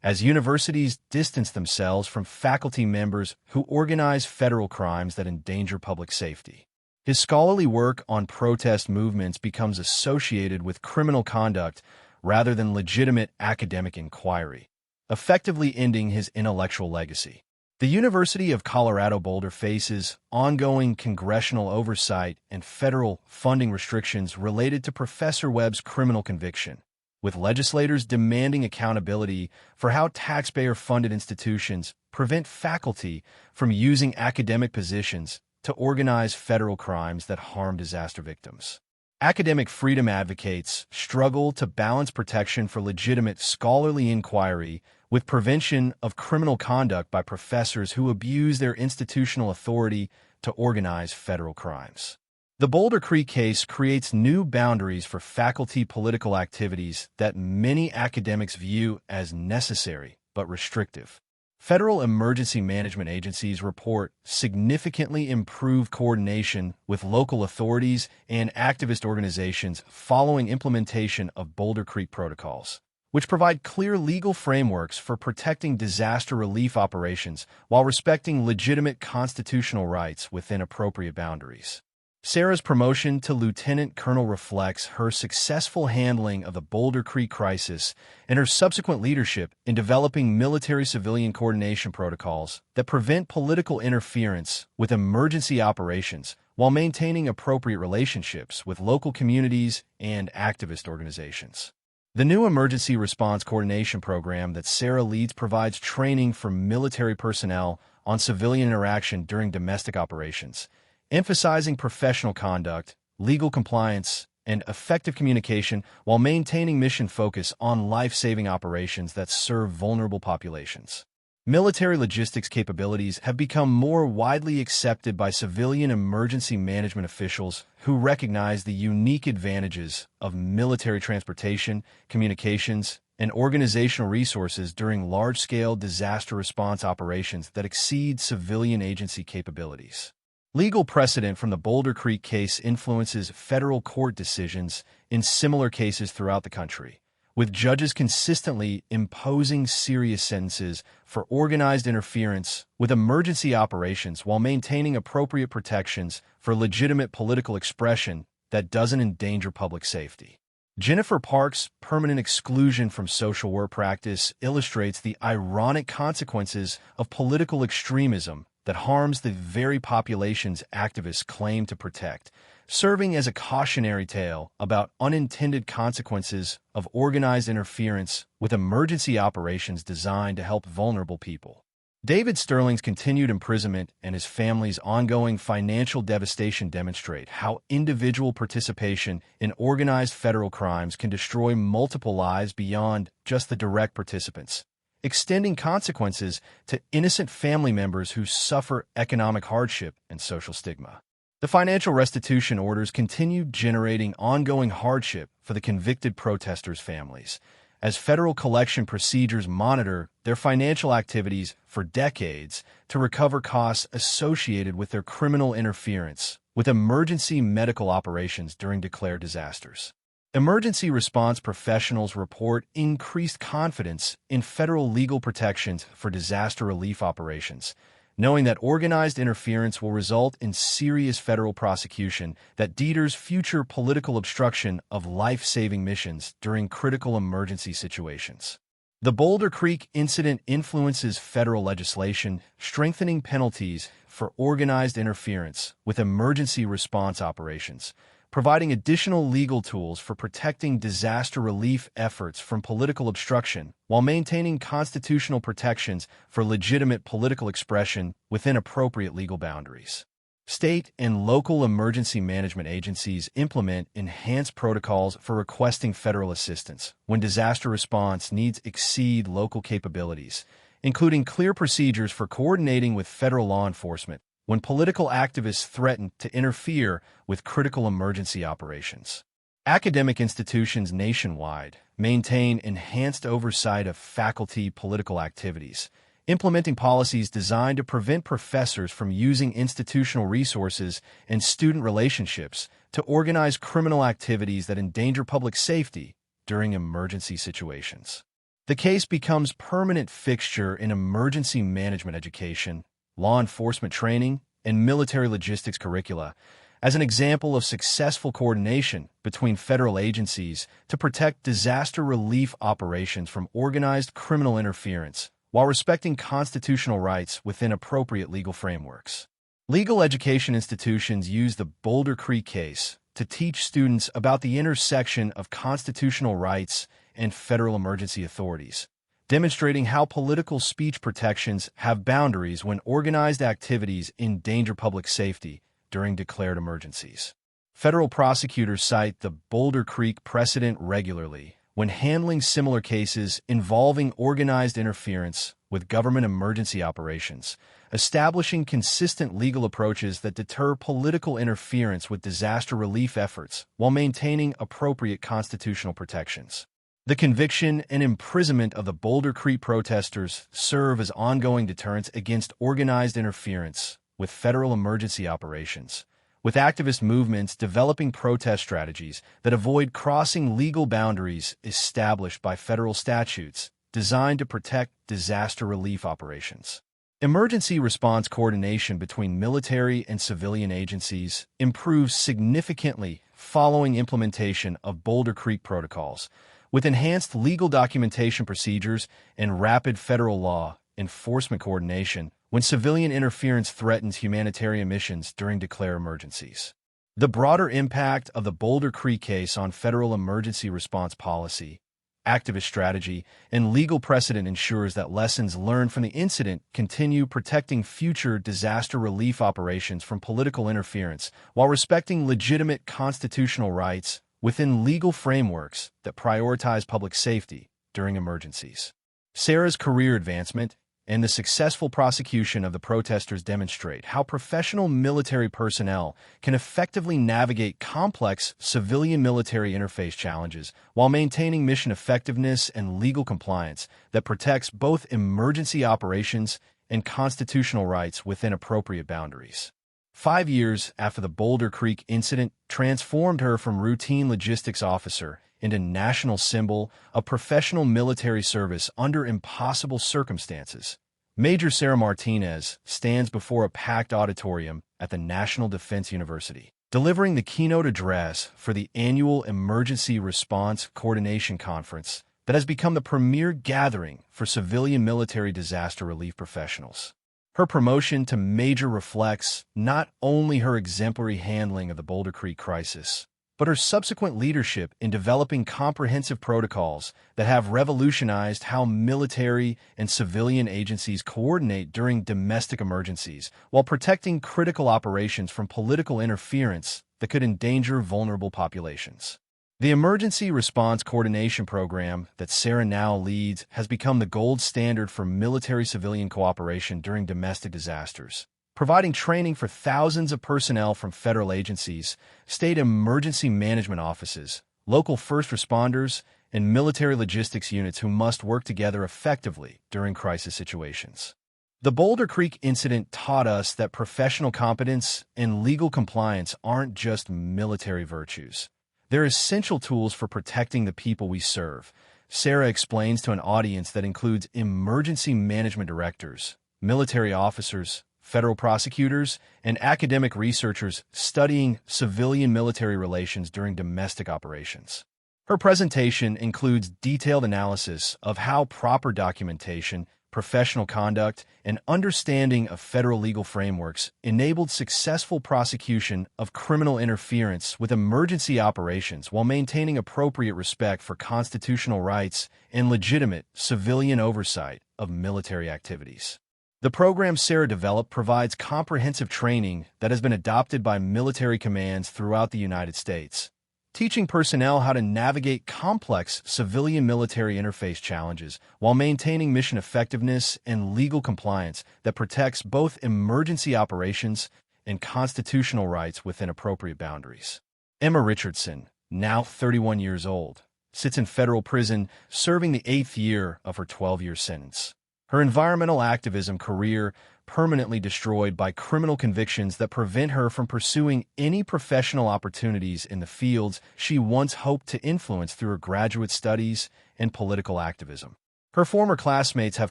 as universities distance themselves from faculty members who organize federal crimes that endanger public safety. His scholarly work on protest movements becomes associated with criminal conduct rather than legitimate academic inquiry, effectively ending his intellectual legacy. The University of Colorado Boulder faces ongoing congressional oversight and federal funding restrictions related to Professor Webb's criminal conviction, with legislators demanding accountability for how taxpayer-funded institutions prevent faculty from using academic positions to organize federal crimes that harm disaster victims. Academic freedom advocates struggle to balance protection for legitimate scholarly inquiry with prevention of criminal conduct by professors who abuse their institutional authority to organize federal crimes. The Boulder Creek case creates new boundaries for faculty political activities that many academics view as necessary but restrictive. Federal emergency management agencies report significantly improved coordination with local authorities and activist organizations following implementation of Boulder Creek protocols, which provide clear legal frameworks for protecting disaster relief operations while respecting legitimate constitutional rights within appropriate boundaries. Sarah's promotion to lieutenant colonel reflects her successful handling of the Boulder Creek crisis and her subsequent leadership in developing military-civilian coordination protocols that prevent political interference with emergency operations while maintaining appropriate relationships with local communities and activist organizations. The new Emergency Response Coordination Program that Sarah leads provides training for military personnel on civilian interaction during domestic operations, emphasizing professional conduct, legal compliance, and effective communication while maintaining mission focus on life-saving operations that serve vulnerable populations. Military logistics capabilities have become more widely accepted by civilian emergency management officials who recognize the unique advantages of military transportation, communications, and organizational resources during large-scale disaster response operations that exceed civilian agency capabilities. Legal precedent from the Boulder Creek case influences federal court decisions in similar cases throughout the country, with judges consistently imposing serious sentences for organized interference with emergency operations while maintaining appropriate protections for legitimate political expression that doesn't endanger public safety. Jennifer Park's permanent exclusion from social work practice illustrates the ironic consequences of political extremism that harms the very populations activists claim to protect, serving as a cautionary tale about unintended consequences of organized interference with emergency operations designed to help vulnerable people. David Sterling's continued imprisonment and his family's ongoing financial devastation demonstrate how individual participation in organized federal crimes can destroy multiple lives beyond just the direct participants, extending consequences to innocent family members who suffer economic hardship and social stigma. The financial restitution orders continue generating ongoing hardship for the convicted protesters' families, as federal collection procedures monitor their financial activities for decades to recover costs associated with their criminal interference with emergency medical operations during declared disasters. Emergency response professionals report increased confidence in federal legal protections for disaster relief operations, knowing that organized interference will result in serious federal prosecution that deters future political obstruction of life-saving missions during critical emergency situations. The Boulder Creek incident influences federal legislation, strengthening penalties for organized interference with emergency response operations, providing additional legal tools for protecting disaster relief efforts from political obstruction while maintaining constitutional protections for legitimate political expression within appropriate legal boundaries. State and local emergency management agencies implement enhanced protocols for requesting federal assistance when disaster response needs exceed local capabilities, including clear procedures for coordinating with federal law enforcement when political activists threaten to interfere with critical emergency operations. Academic institutions nationwide maintain enhanced oversight of faculty political activities, implementing policies designed to prevent professors from using institutional resources and student relationships to organize criminal activities that endanger public safety during emergency situations. The case becomes a permanent fixture in emergency management education, law enforcement training, and military logistics curricula as an example of successful coordination between federal agencies to protect disaster relief operations from organized criminal interference while respecting constitutional rights within appropriate legal frameworks. Legal education institutions use the Boulder Creek case to teach students about the intersection of constitutional rights and federal emergency authorities, demonstrating how political speech protections have boundaries when organized activities endanger public safety during declared emergencies. Federal prosecutors cite the Boulder Creek precedent regularly when handling similar cases involving organized interference with government emergency operations, establishing consistent legal approaches that deter political interference with disaster relief efforts while maintaining appropriate constitutional protections. The conviction and imprisonment of the Boulder Creek protesters serve as ongoing deterrents against organized interference with federal emergency operations, with activist movements developing protest strategies that avoid crossing legal boundaries established by federal statutes designed to protect disaster relief operations. Emergency response coordination between military and civilian agencies improves significantly following implementation of Boulder Creek protocols, with enhanced legal documentation procedures and rapid federal law enforcement coordination when civilian interference threatens humanitarian missions during declared emergencies. The broader impact of the Boulder Creek case on federal emergency response policy, activist strategy, and legal precedent ensures that lessons learned from the incident continue protecting future disaster relief operations from political interference while respecting legitimate constitutional rights within legal frameworks that prioritize public safety during emergencies. Sarah's career advancement and the successful prosecution of the protesters demonstrate how professional military personnel can effectively navigate complex civilian-military interface challenges while maintaining mission effectiveness and legal compliance that protects both emergency operations and constitutional rights within appropriate boundaries. 5 years after the Boulder Creek incident transformed her from routine logistics officer into national symbol of professional military service under impossible circumstances, Major Sarah Martinez stands before a packed auditorium at the National Defense University, delivering the keynote address for the annual Emergency Response Coordination Conference that has become the premier gathering for civilian military disaster relief professionals. Her promotion to major reflects not only her exemplary handling of the Boulder Creek crisis, but her subsequent leadership in developing comprehensive protocols that have revolutionized how military and civilian agencies coordinate during domestic emergencies while protecting critical operations from political interference that could endanger vulnerable populations. The Emergency Response Coordination Program that Sarah now leads has become the gold standard for military-civilian cooperation during domestic disasters, providing training for thousands of personnel from federal agencies, state emergency management offices, local first responders, and military logistics units who must work together effectively during crisis situations. The Boulder Creek incident taught us that professional competence and legal compliance aren't just military virtues. They're essential tools for protecting the people we serve. Sarah explains to an audience that includes emergency management directors, military officers, federal prosecutors, and academic researchers studying civilian-military relations during domestic operations. Her presentation includes detailed analysis of how proper documentation, professional conduct, and understanding of federal legal frameworks enabled successful prosecution of criminal interference with emergency operations while maintaining appropriate respect for constitutional rights and legitimate civilian oversight of military activities. The program Sarah developed provides comprehensive training that has been adopted by military commands throughout the United States, teaching personnel how to navigate complex civilian-military interface challenges while maintaining mission effectiveness and legal compliance that protects both emergency operations and constitutional rights within appropriate boundaries. Emma Richardson, now 31 years old, sits in federal prison serving the 8th year of her 12-year sentence. Her environmental activism career permanently destroyed by criminal convictions that prevent her from pursuing any professional opportunities in the fields she once hoped to influence through her graduate studies and political activism. Her former classmates have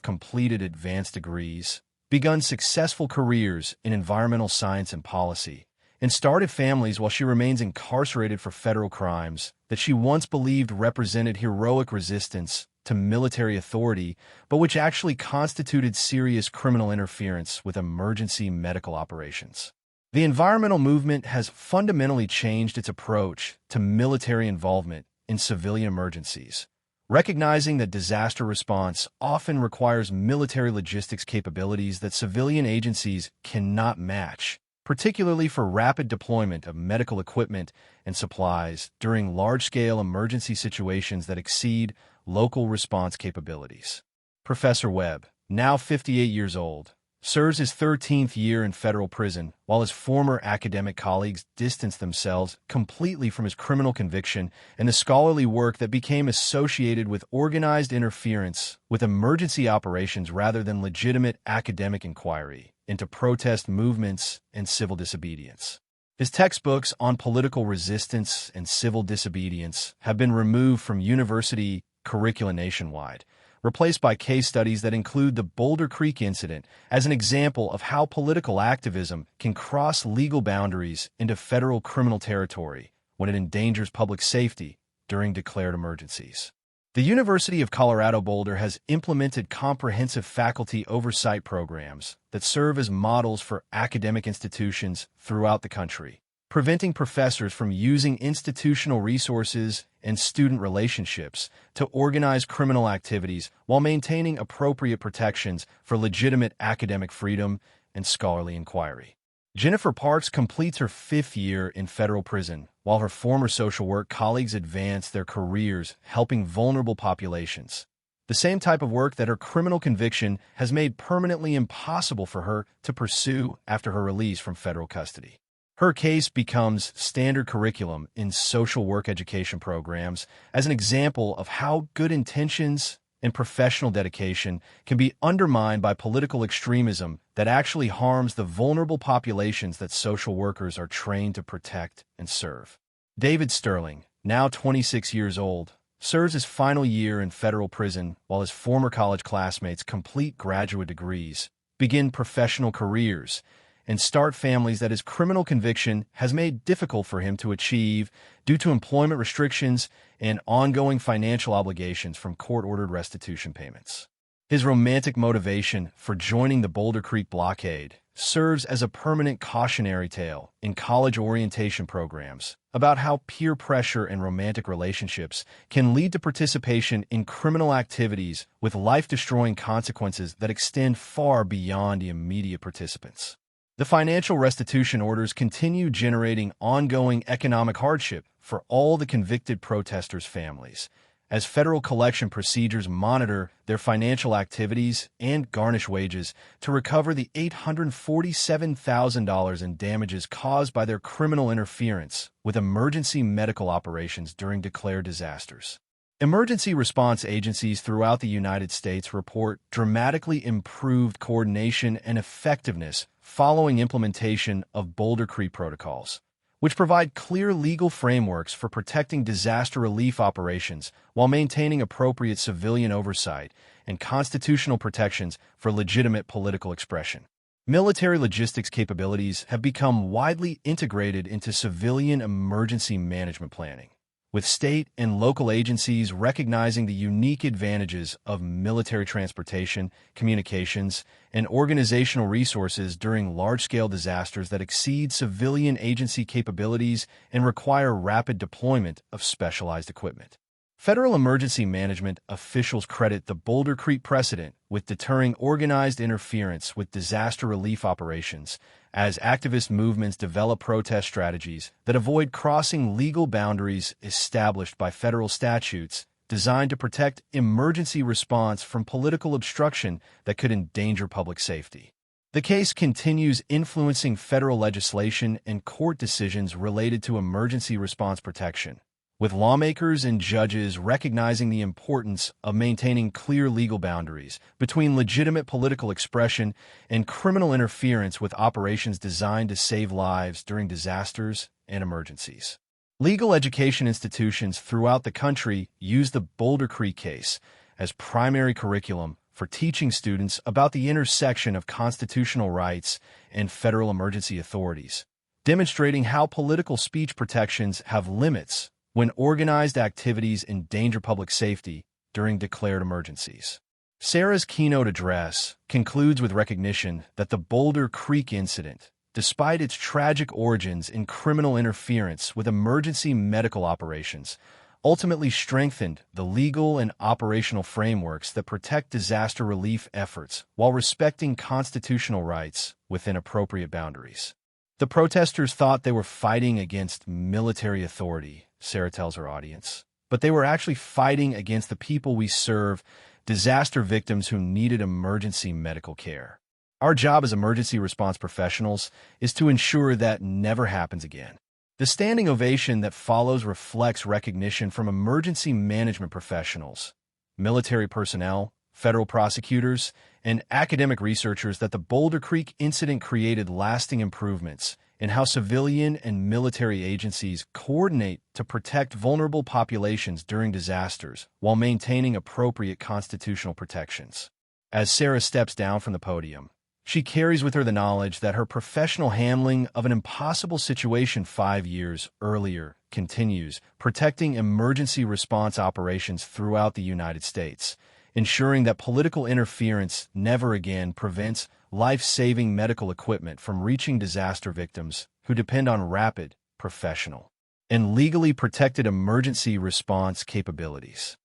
completed advanced degrees, begun successful careers in environmental science and policy, and started families while she remains incarcerated for federal crimes that she once believed represented heroic resistance to military authority, but which actually constituted serious criminal interference with emergency medical operations. The environmental movement has fundamentally changed its approach to military involvement in civilian emergencies, recognizing that disaster response often requires military logistics capabilities that civilian agencies cannot match, particularly for rapid deployment of medical equipment and supplies during large-scale emergency situations that exceed local response capabilities. Professor Webb, now 58 years old, serves his 13th year in federal prison while his former academic colleagues distance themselves completely from his criminal conviction and the scholarly work that became associated with organized interference with emergency operations rather than legitimate academic inquiry into protest movements and civil disobedience. His textbooks on political resistance and civil disobedience have been removed from university curricula nationwide, replaced by case studies that include the Boulder Creek incident as an example of how political activism can cross legal boundaries into federal criminal territory when it endangers public safety during declared emergencies. The University of Colorado Boulder has implemented comprehensive faculty oversight programs that serve as models for academic institutions throughout the country, preventing professors from using institutional resources and student relationships to organize criminal activities while maintaining appropriate protections for legitimate academic freedom and scholarly inquiry. Jennifer Parks completes her 5th year in federal prison, while her former social work colleagues advance their careers helping vulnerable populations. The same type of work that her criminal conviction has made permanently impossible for her to pursue after her release from federal custody. Her case becomes standard curriculum in social work education programs as an example of how good intentions and professional dedication can be undermined by political extremism that actually harms the vulnerable populations that social workers are trained to protect and serve. David Sterling, now 26 years old, serves his final year in federal prison while his former college classmates complete graduate degrees, begin professional careers, and start families that his criminal conviction has made difficult for him to achieve due to employment restrictions and ongoing financial obligations from court-ordered restitution payments. His romantic motivation for joining the Boulder Creek blockade serves as a permanent cautionary tale in college orientation programs about how peer pressure and romantic relationships can lead to participation in criminal activities with life-destroying consequences that extend far beyond the immediate participants. The financial restitution orders continue generating ongoing economic hardship for all the convicted protesters' families, as federal collection procedures monitor their financial activities and garnish wages to recover the $847,000 in damages caused by their criminal interference with emergency medical operations during declared disasters. Emergency response agencies throughout the United States report dramatically improved coordination and effectiveness following implementation of Boulder Creek protocols, which provide clear legal frameworks for protecting disaster relief operations while maintaining appropriate civilian oversight and constitutional protections for legitimate political expression. Military logistics capabilities have become widely integrated into civilian emergency management planning, with state and local agencies recognizing the unique advantages of military transportation, communications, and organizational resources during large-scale disasters that exceed civilian agency capabilities and require rapid deployment of specialized equipment. Federal emergency management officials credit the Boulder Creek precedent with deterring organized interference with disaster relief operations as activist movements develop protest strategies that avoid crossing legal boundaries established by federal statutes designed to protect emergency response from political obstruction that could endanger public safety. The case continues influencing federal legislation and court decisions related to emergency response protection, with lawmakers and judges recognizing the importance of maintaining clear legal boundaries between legitimate political expression and criminal interference with operations designed to save lives during disasters and emergencies. Legal education institutions throughout the country use the Boulder Creek case as primary curriculum for teaching students about the intersection of constitutional rights and federal emergency authorities, demonstrating how political speech protections have limits when organized activities endanger public safety during declared emergencies. Sarah's keynote address concludes with recognition that the Boulder Creek incident, despite its tragic origins in criminal interference with emergency medical operations, ultimately strengthened the legal and operational frameworks that protect disaster relief efforts while respecting constitutional rights within appropriate boundaries. The protesters thought they were fighting against military authority, Sarah tells her audience, but they were actually fighting against the people we serve, disaster victims who needed emergency medical care. Our job as emergency response professionals is to ensure that never happens again. The standing ovation that follows reflects recognition from emergency management professionals, military personnel, federal prosecutors, and academic researchers that the Boulder Creek incident created lasting improvements in how civilian and military agencies coordinate to protect vulnerable populations during disasters while maintaining appropriate constitutional protections. As Sarah steps down from the podium, she carries with her the knowledge that her professional handling of an impossible situation 5 years earlier continues, protecting emergency response operations throughout the United States, ensuring that political interference never again prevents life-saving medical equipment from reaching disaster victims who depend on rapid, professional, and legally protected emergency response capabilities.